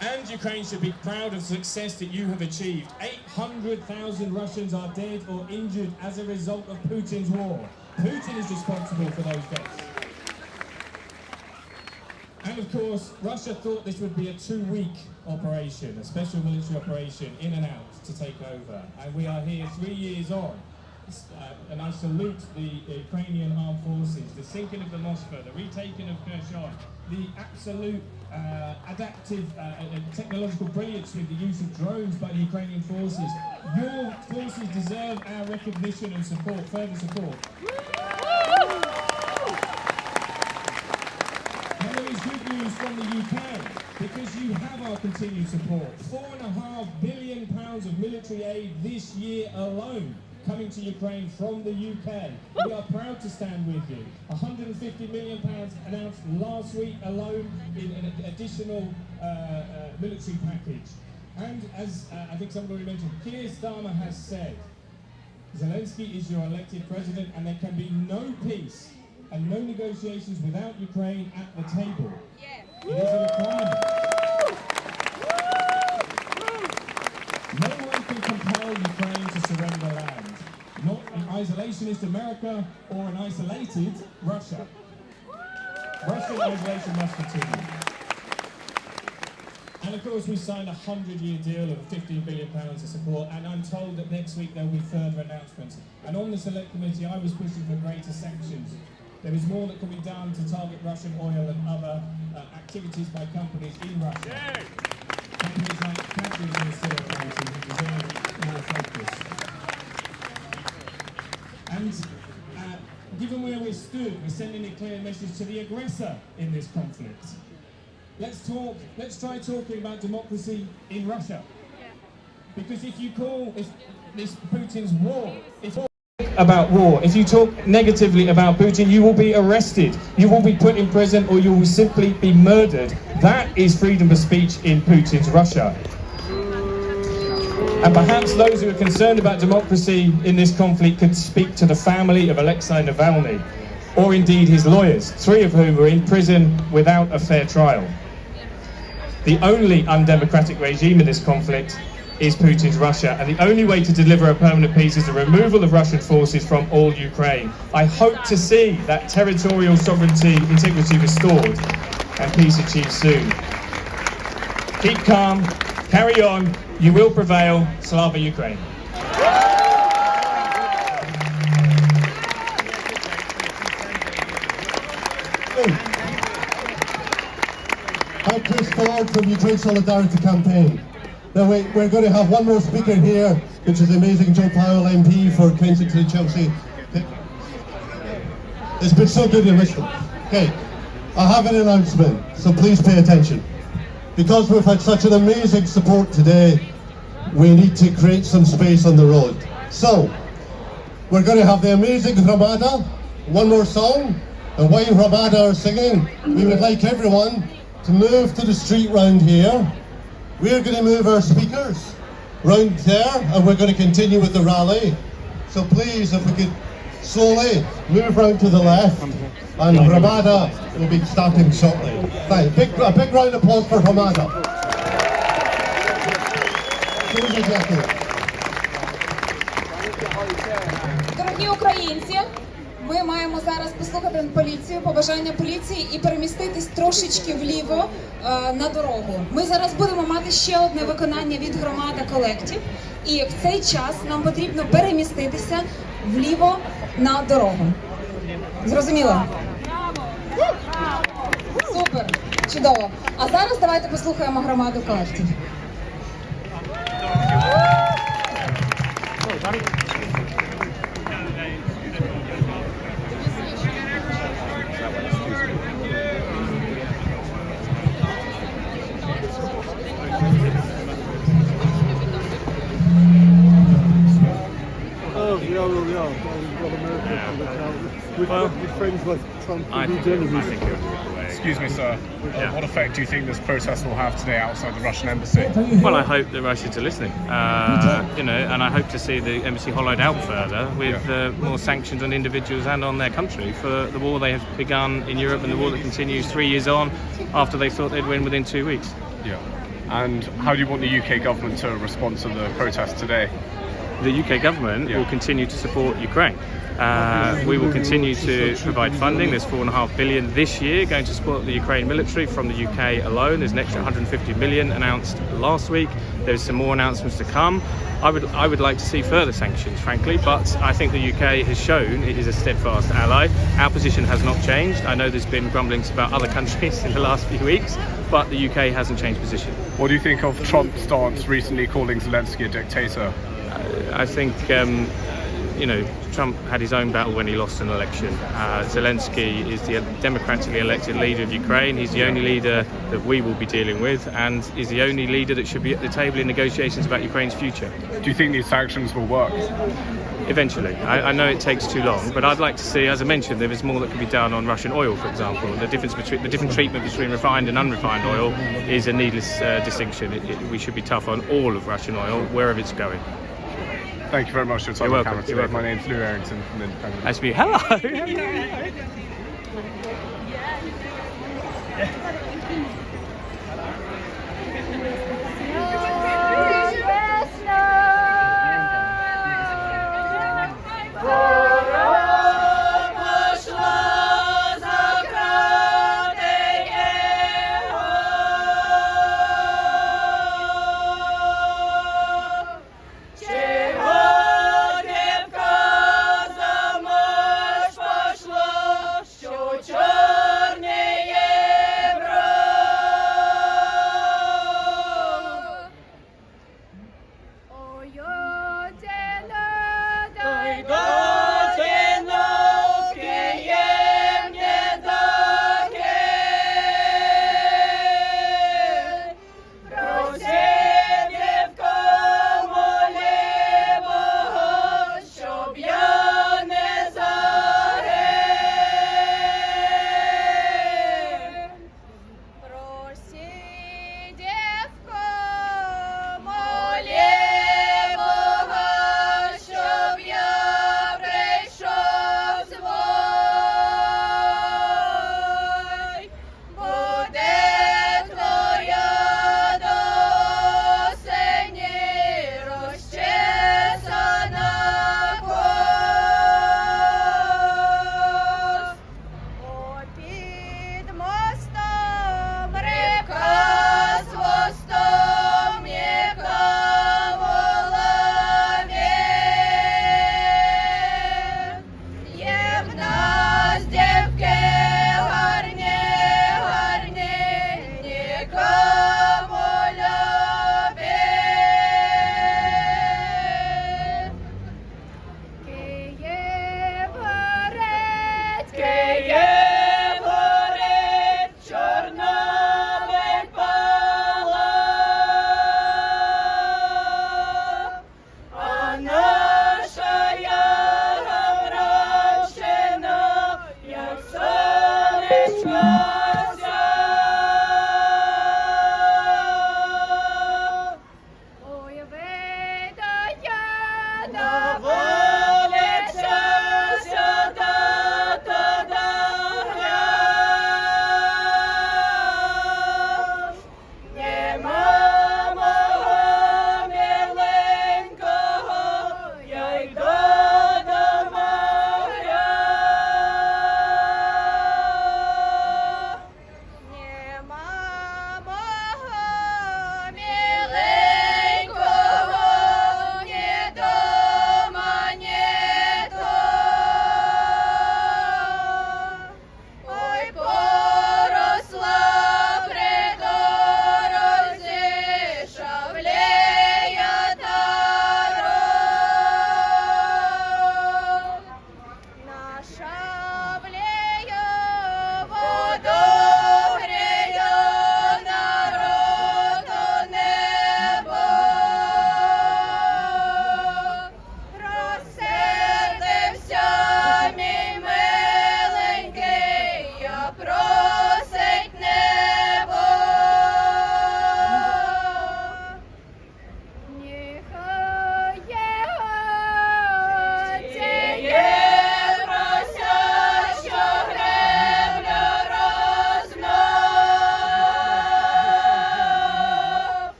S7: And Ukraine should be proud of the success that you have achieved. 800,000 Russians are dead or injured as a result of Putin's war. Putin is responsible for those deaths. And of course, Russia thought this would be a 2-week operation, a special military operation in and out to take over. And we are here 3 years on. And I salute the Ukrainian armed forces, the sinking of the Moskva, the retaking of Kherson, the absolute adaptive technological brilliance with the use of drones by the Ukrainian forces. Your forces deserve our recognition and support, further support. And there is good news from the UK, because you have our continued support. £4.5 billion of military aid this year alone, coming to Ukraine from the UK. We are proud to stand with you. £150 million announced last week alone in an additional military package. And as I think somebody mentioned, Keir Starmer has said, Zelensky is your elected president, and there can be no peace and no negotiations without Ukraine at the table. It is a requirement. No one can compel Ukraine to surrender land. Not an isolationist America or an isolated Russia. Russian isolation must continue. And of course we signed a 100-year deal of £15 billion of support, and I'm told that next week there will be further announcements. And on the Select Committee I was pushing for greater sanctions. There is more that can be done to target Russian oil and other activities by companies in Russia. Companies like Cadbury's in the Steel Authority who deserve more focus. And given where we're stood, we're sending a clear message to the aggressor in this conflict. Let's try talking about democracy in Russia. Because if you call this Putin's war, about war, if you talk negatively about Putin, you will be arrested, you will be put in prison, or you will simply be murdered. That is freedom of speech in Putin's Russia. And perhaps those who are concerned about democracy in this conflict could speak to the family of Alexei Navalny, or indeed his lawyers, 3 of whom are in prison without a fair trial. The only undemocratic regime in this conflict is Putin's Russia, and the only way to deliver a permanent peace is the removal of Russian forces from all Ukraine. I hope to see that territorial sovereignty, integrity restored, and peace achieved soon. Keep calm, carry on, you will prevail. Slava Ukraine.
S13: I'm Chris Ford from Ukraine Solidarity Campaign. Now we're going to have one more speaker here, which is the amazing Joe Powell MP for Kensington Chelsea. It's been so good to listen. Okay, I have an announcement, so please pay attention. Because we've had such an amazing support today, we need to create some space on the road. So, we're going to have the amazing Ramada, one more song, and while Ramada are singing, we would like everyone to move to the street round here. We're going to move our speakers round there, and we're going to continue with the rally. So please, if we could slowly move round to the left, and Ramada will be starting shortly. Right, a big round of applause for Ramada.
S14: Дорогі українці, ми маємо зараз послухати поліцію, побажання поліції і переміститись трошечки вліво на дорогу. Ми зараз будемо мати ще одне виконання від громади колектив, і в цей час нам потрібно переміститися вліво на дорогу. Зрозуміло? Супер, чудово. А зараз давайте послухаємо громаду колектив.
S3: No, we've got America to look out. With,
S15: Well,
S3: with friends like Trump
S15: I
S3: and
S15: think
S3: journalists.
S15: it would walk away.
S1: Excuse me, sir.
S15: Yeah.
S1: What effect do you think this protest will have today outside the Russian embassy?
S15: Well, I hope the Russians are listening, you know, and I hope to see the embassy hollowed out further with more sanctions on individuals and on their country for the war they have begun in Europe and the war that continues 3 years on after they thought they'd win within 2 weeks.
S1: Yeah. And how do you want the UK government to respond to the protest today?
S15: The UK government will continue to support Ukraine. We will continue to provide funding. There's $4.5 billion this year going to support the Ukraine military from the UK alone. There's an extra 150 million announced last week. There's some more announcements to come. I would like to see further sanctions, frankly, but I think the UK has shown it is a steadfast ally. Our position has not changed. I know there's been grumblings about other countries in the last few weeks, but the UK hasn't changed position.
S1: What do you think of Trump's stance recently calling Zelensky a dictator?
S15: I think, you know, Trump had his own battle when he lost an election. Zelensky is the democratically elected leader of Ukraine. He's the only leader that we will be dealing with, and is the only leader that should be at the table in negotiations about Ukraine's future.
S1: Do you think these sanctions will work?
S15: Eventually. I know it takes too long, but I'd like to see, as I mentioned, there is more that can be done on Russian oil, for example. The different treatment between refined and unrefined oil is a needless distinction. We should be tough on all of Russian oil, wherever it's going.
S1: Thank you very much for your time.
S15: You're
S1: on
S15: welcome.
S1: camera
S15: You're
S1: today.
S15: welcome.
S1: My name's Lou Arrington from Independent.
S15: Nice to meet you. Hello.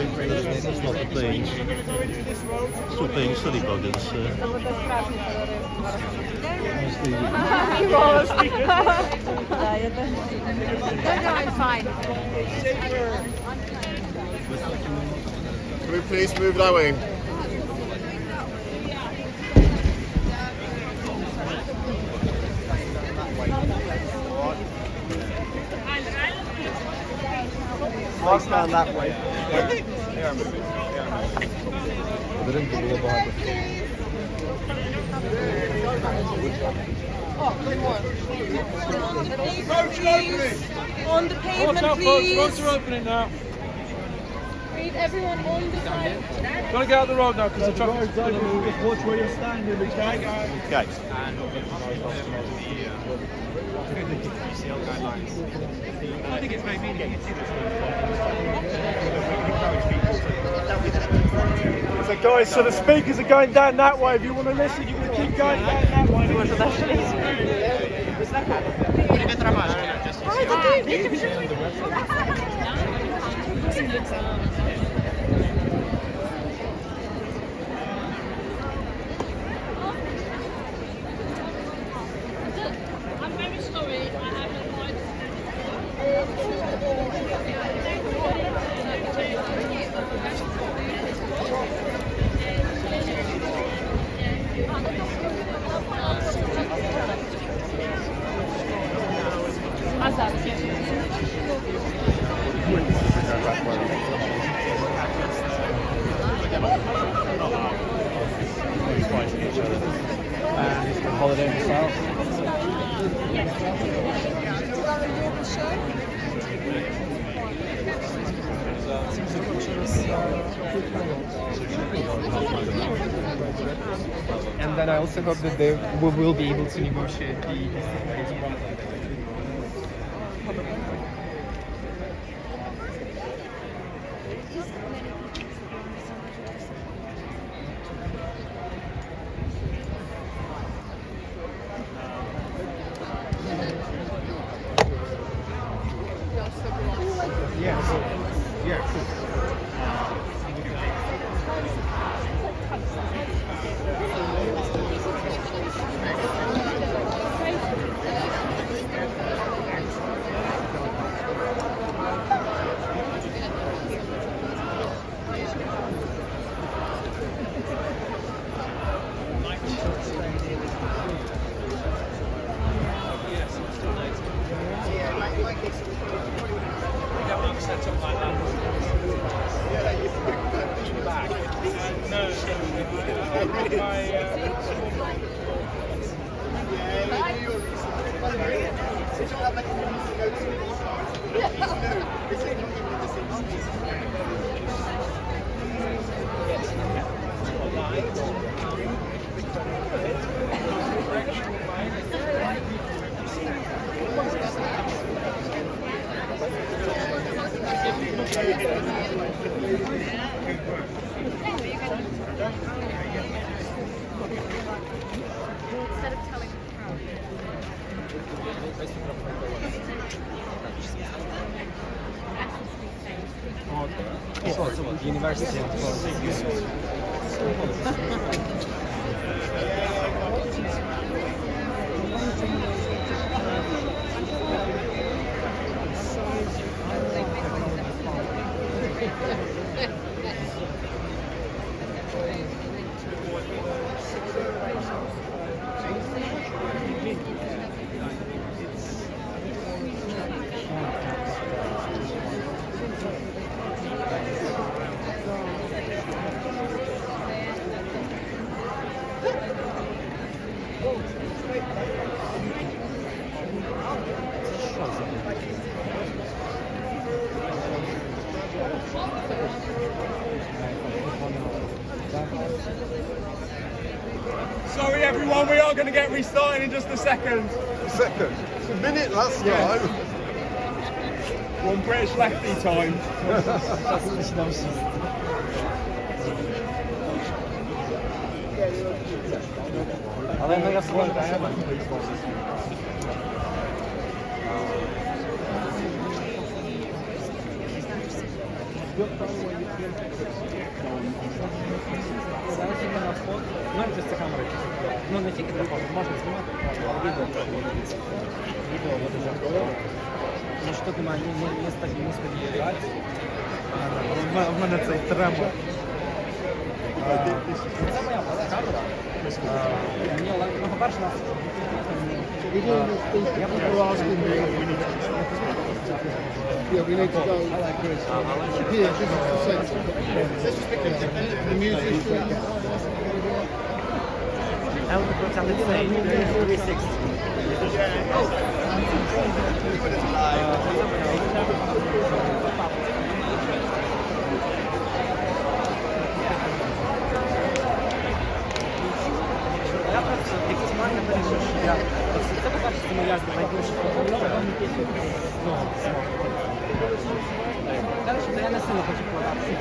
S13: That's not the plane. Still playing silly buggers.
S4: I'm fine.
S11: Can we please move that way?
S16: Slice down that way.
S4: On the pavement,
S10: Watch out,
S4: please.
S10: folks. Roads are opening now.
S4: Please, everyone on the side.
S10: Gotta get out the road now because the traffic's going to move.
S16: Just watch where you're standing, okay?
S13: Okay.
S5: I think it's very meaning.
S16: So guys, so the speakers are going down that way. If you want to listen, you can keep going down that way.
S2: I'm very sorry. I haven't
S16: Holiday in the south.
S17: And then I also hope that we will be able to negotiate the university.
S10: Sorry everyone, we are going to get restarted in just a second.
S11: A second? It's a minute last time.
S10: One British lefty time.
S16: Ale no ja sobie
S17: Зараз іменно фото, ну просто камера, ну не тільки для фото, можна знімати фото, але відео буде жартово. Тому що тут немає ні стабілізації. В мене цей тремор. Це моя камера. Мені Олег, ну по-перше, нас я буду
S3: Yeah, we need to go here. This is the centre. The musicians.
S17: Це по-перше, це моя найбільша проблема. Я не сильно хочу вкладатися.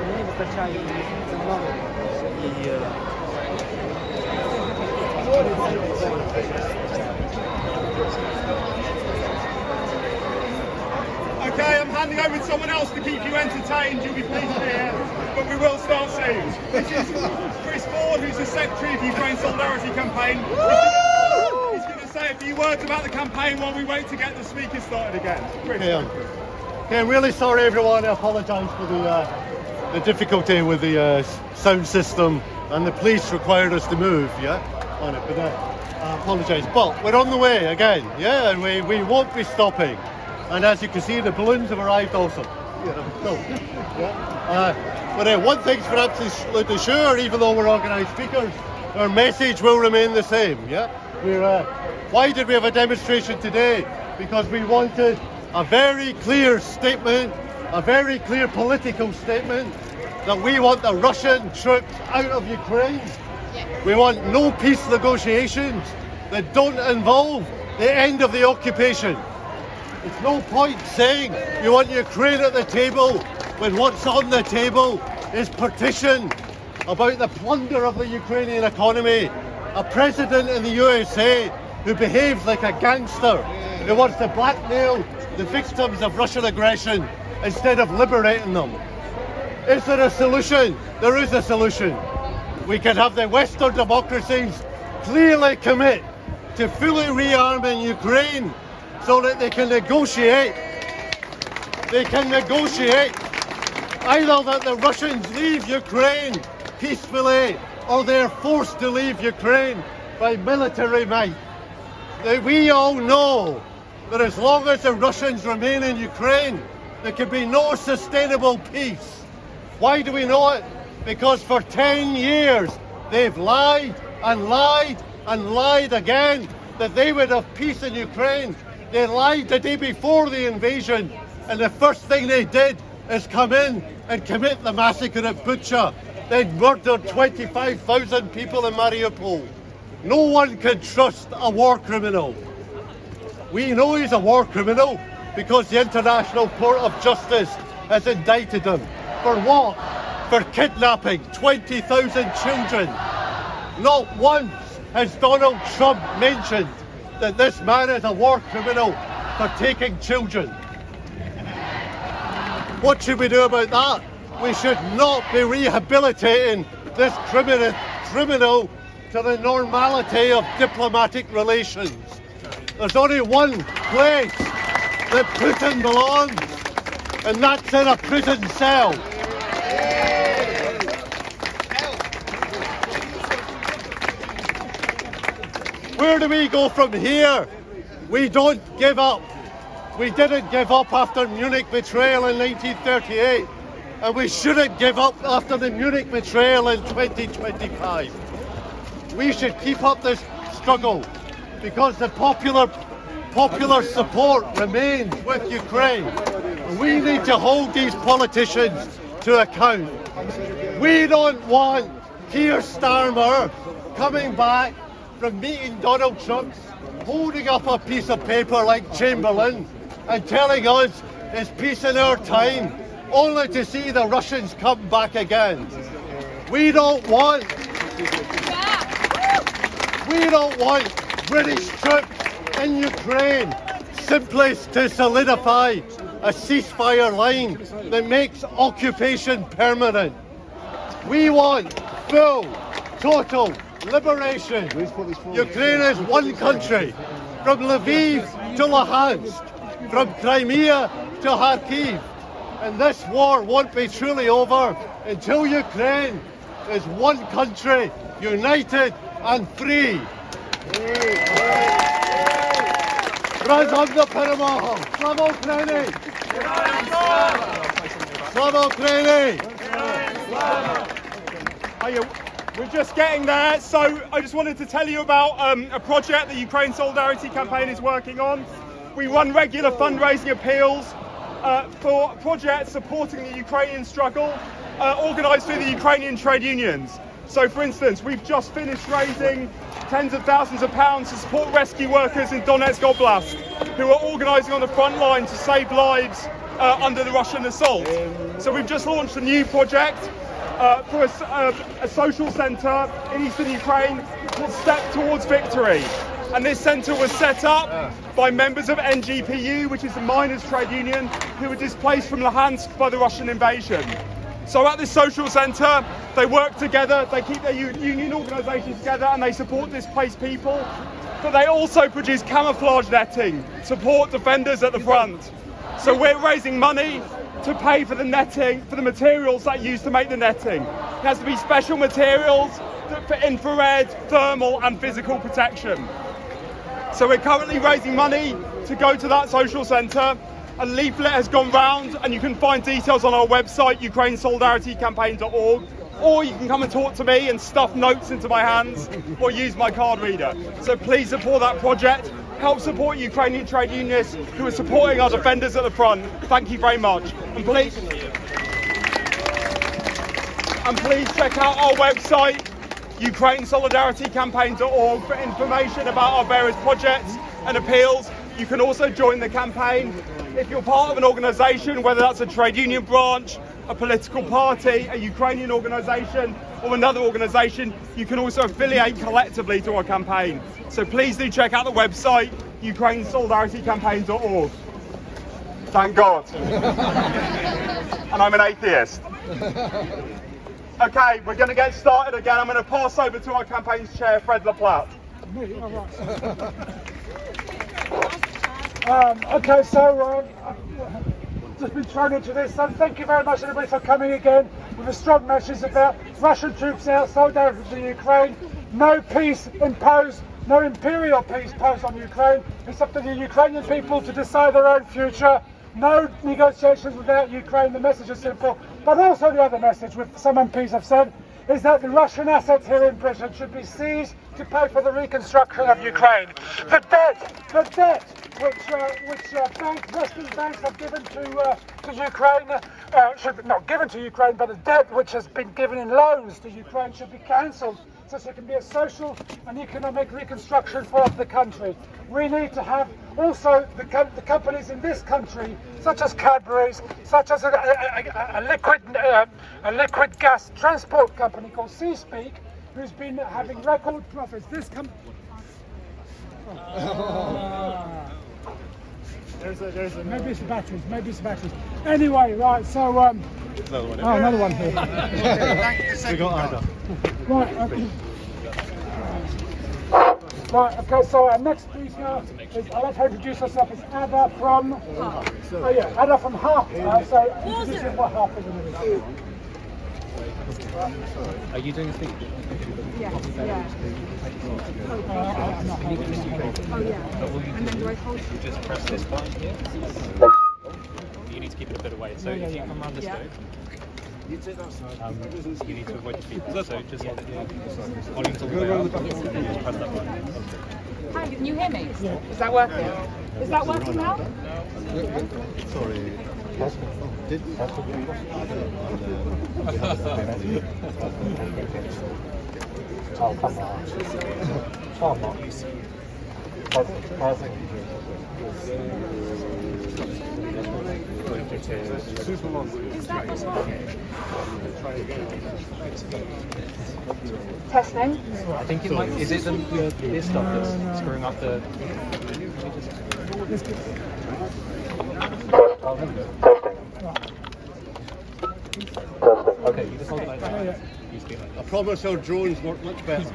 S17: Мені вистачає це много.
S10: Okay, I'm handing over to someone else to keep you entertained. You'll be pleased to hear, but we will start soon. This is Chris Ford, who's the Secretary of the Ukraine Solidarity Campaign. He's going to say a few words about the campaign while we wait to get the speakers started again. Chris.
S13: Okay, I'm really sorry everyone. I apologise for the difficulty with the sound system, and the police required us to move, on it. But I apologise. But we're on the way again, and we won't be stopping. And as you can see, the balloons have arrived also. But one thing's for absolutely sure, even though we're organised speakers, our message will remain the same. Why did we have a demonstration today? Because we wanted a very clear statement, a very clear political statement, that we want the Russian troops out of Ukraine. We want no peace negotiations that don't involve the end of the occupation. It's no point saying you want Ukraine at the table when what's on the table is partition about the plunder of the Ukrainian economy. A president in the USA who behaves like a gangster, who wants to blackmail the victims of Russian aggression instead of liberating them. Is there a solution? There is a solution. We can have the Western democracies clearly commit to fully rearming Ukraine so that they can negotiate. They can negotiate either that the Russians leave Ukraine peacefully or they're forced to leave Ukraine by military might. We all know that as long as the Russians remain in Ukraine, there can be no sustainable peace. Why do we know it? Because for 10 years they've lied and lied and lied again that they would have peace in Ukraine. They lied the day before the invasion, and the first thing they did is come in and commit the massacre at Bucha. They'd murdered 25,000 people in Mariupol. No one can trust a war criminal. We know he's a war criminal because the International Court of Justice has indicted him. For what? For kidnapping 20,000 children. Not once has Donald Trump mentioned that this man is a war criminal for taking children. What should we do about that? We should not be rehabilitating this criminal to the normality of diplomatic relations. There's only one place that Putin belongs, and that's in a prison cell. Where do we go from here? We don't give up. We didn't give up after Munich betrayal in 1938, and we shouldn't give up after the Munich betrayal in 2025. We should keep up this struggle because the popular support remains with Ukraine. We need to hold these politicians to account. We don't want Keir Starmer coming back from meeting Donald Trump, holding up a piece of paper like Chamberlain and telling us it's peace in our time, only to see the Russians come back again. We don't want British troops in Ukraine simply to solidify a ceasefire line that makes occupation permanent. We want full, total liberation. Ukraine is one country, from Lviv to Luhansk, from Crimea to Kharkiv. And this war won't be truly over until Ukraine is one country, united and free. Razom do перемоги! Slava Ukraini! Slava Ukraini!
S10: We're just getting there, so I just wanted to tell you about a project the Ukraine Solidarity Campaign is working on. We run regular fundraising appeals for projects supporting the Ukrainian struggle, organised through the Ukrainian trade unions. So, for instance, we've just finished raising tens of thousands of pounds to support rescue workers in Donetsk Oblast, who are organising on the front line to save lives under the Russian assault. So we've just launched a new project for a social centre in eastern Ukraine called Step Towards Victory. And this centre was set up by members of NGPU, which is the miners' trade union, who were displaced from Luhansk by the Russian invasion. So at this social centre, they work together, they keep their union organisations together, and they support displaced people. But they also produce camouflage netting, support defenders at the front. So we're raising money to pay for the netting, for the materials that are used to make the netting. It has to be special materials for infrared, thermal and physical protection. So we're currently raising money to go to that social centre. A leaflet has gone round, and you can find details on our website, ukrainesolidarity.campaign.org, or you can come and talk to me and stuff notes into my hands or use my card reader. So please support that project. Help support Ukrainian trade unionists who are supporting our defenders at the front. Thank you very much. And please check out our website, ukrainesolidarity.campaign.org, for information about our various projects and appeals. You can also join the campaign if you're part of an organisation, whether that's a trade union branch, a political party, a Ukrainian organisation or another organisation. You can also affiliate collectively to our campaign. So please do check out the website, ukrainesolidarity.campaign.org. Thank God. And I'm an atheist. Okay, we're going to get started again. I'm going to pass over to our campaign's chair, Fred LaPlatte.
S18: Okay, so just been thrown into this. So thank you very much, everybody, for coming again with a strong message about Russian troops out, solidarity with the Ukraine, no peace imposed, no imperial peace imposed on Ukraine. It's up to the Ukrainian people to decide their own future. No negotiations without Ukraine. The message is simple. But also the other message, which some MPs have said, is that the Russian assets here in Britain should be seized to pay for the reconstruction of Ukraine. The debt which Western banks have given to Ukraine, should not given to Ukraine, but the debt which has been given in loans to Ukraine should be cancelled, so there can be a social and economic reconstruction for the country. We need to have also the companies in this country, such as Cadbury's, such as a liquid gas transport company called Seaspeak, who's been having record profits. This company. Maybe it's the batteries. Anyway, right, so another one here.
S13: We got Ada.
S18: Right, okay. Right, okay, so our next speaker is, I'll let her introduce herself, it's Ada from Ada from Harp. So introduce her what Harp is.
S17: Are you doing a speech?
S19: Yes, yeah. Oh yeah. And then do I hold?
S17: You just press this button here. You need to keep it a bit away. So if you come around this way, you need to avoid the people. So just volume's all the way up, and you just press that button.
S19: Hi, can you hear me? Is that working? Is that working now?
S13: Sorry.
S18: Oh, come on. Come on.
S19: Testing.
S17: I think it might. Is it this stuff that's screwing up the?
S13: Okay, you just hold it like that. I promise our drones work much better.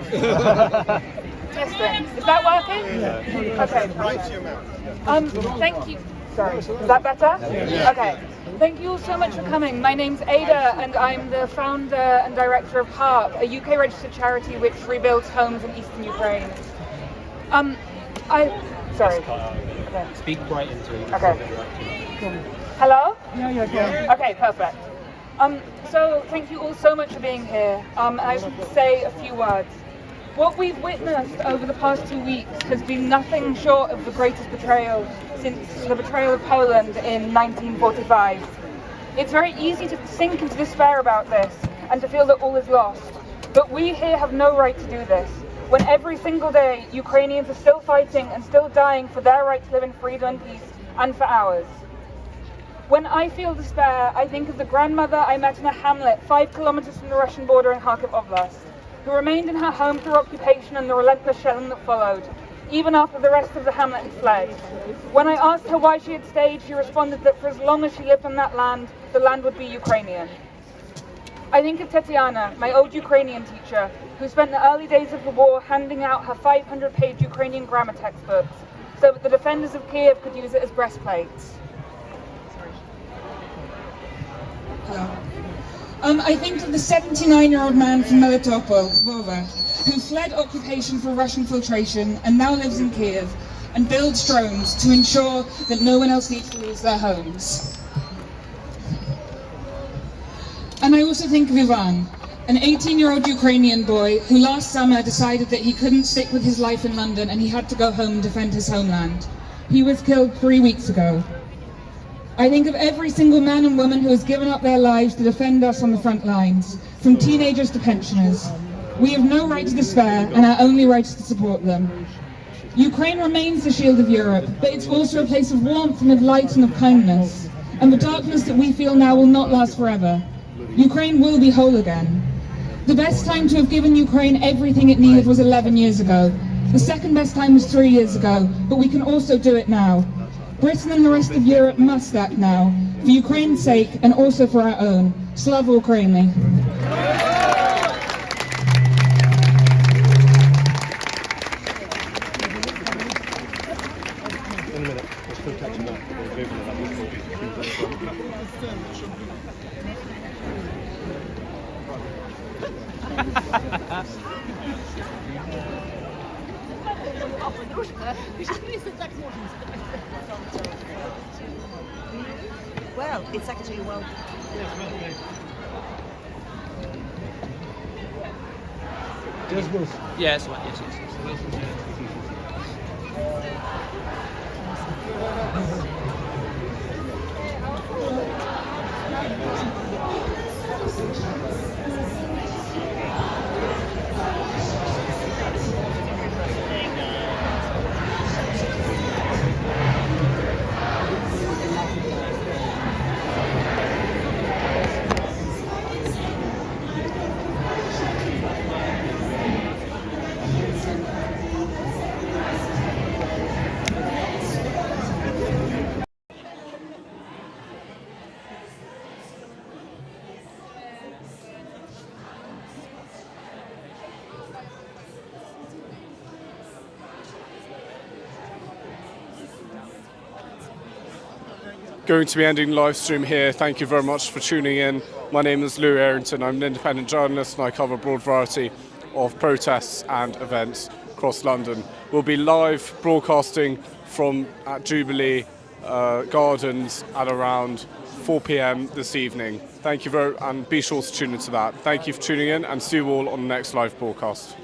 S19: Testing. Is that working?
S13: Yeah.
S19: Okay.
S13: Right to your mouth.
S19: Thank you. Sorry. Is that better?
S13: Yeah.
S19: Okay. Thank you all so much for coming. My name's Ada, and I'm the founder and director of HARP, a UK-registered charity which rebuilds homes in eastern Ukraine. Sorry. Okay.
S17: Speak right into it.
S19: Okay. Hello?
S17: Yeah.
S19: Okay, perfect. So thank you all so much for being here. I just want to say a few words. What we've witnessed over the past 2 weeks has been nothing short of the greatest betrayal since the betrayal of Poland in 1945. It's very easy to sink into despair about this and to feel that all is lost. But we here have no right to do this, when every single day Ukrainians are still fighting and still dying for their right to live in freedom and peace, and for ours. When I feel despair, I think of the grandmother I met in a hamlet 5 kilometers from the Russian border in Kharkiv Oblast, who remained in her home through occupation and the relentless shelling that followed, even after the rest of the hamlet had fled. When I asked her why she had stayed, she responded that for as long as she lived on that land, the land would be Ukrainian. I think of Tetiana, my old Ukrainian teacher, who spent the early days of the war handing out her 500-page Ukrainian grammar textbooks so that the defenders of Kiev could use it as breastplates.
S14: I think of the 79-year-old man from Melitopol, Vova, who fled occupation for Russian filtration and now lives in Kiev and builds drones to ensure that no one else needs to lose their homes. And I also think of Ivan, an 18-year-old Ukrainian boy who last summer decided that he couldn't stick with his life in London and he had to go home and defend his homeland. He was killed 3 weeks ago. I think of every single man and woman who has given up their lives to defend us on the front lines, from teenagers to pensioners. We have no right to despair, and our only right is to support them. Ukraine remains the shield of Europe, but it's also a place of warmth and of light and of kindness. And the darkness that we feel now will not last forever. Ukraine will be whole again. The best time to have given Ukraine everything it needed was 11 years ago. The second best time was 3 years ago, but we can also do it now. Britain and the rest of Europe must act now, for Ukraine's sake and also for our own. Slava Ukraini.
S13: In a minute, we're still catching up. We'll go
S4: Well, it's actually well.
S17: Yes, yes.
S1: Going to be ending the live stream here. Thank you very much for tuning in. My name is Lou Arrington. I'm an independent journalist and I cover a broad variety of protests and events across London. We'll be live broadcasting from at Jubilee Gardens at around 4 p.m. this evening. Thank you and be sure to tune into that. Thank you for tuning in and see you all on the next live broadcast.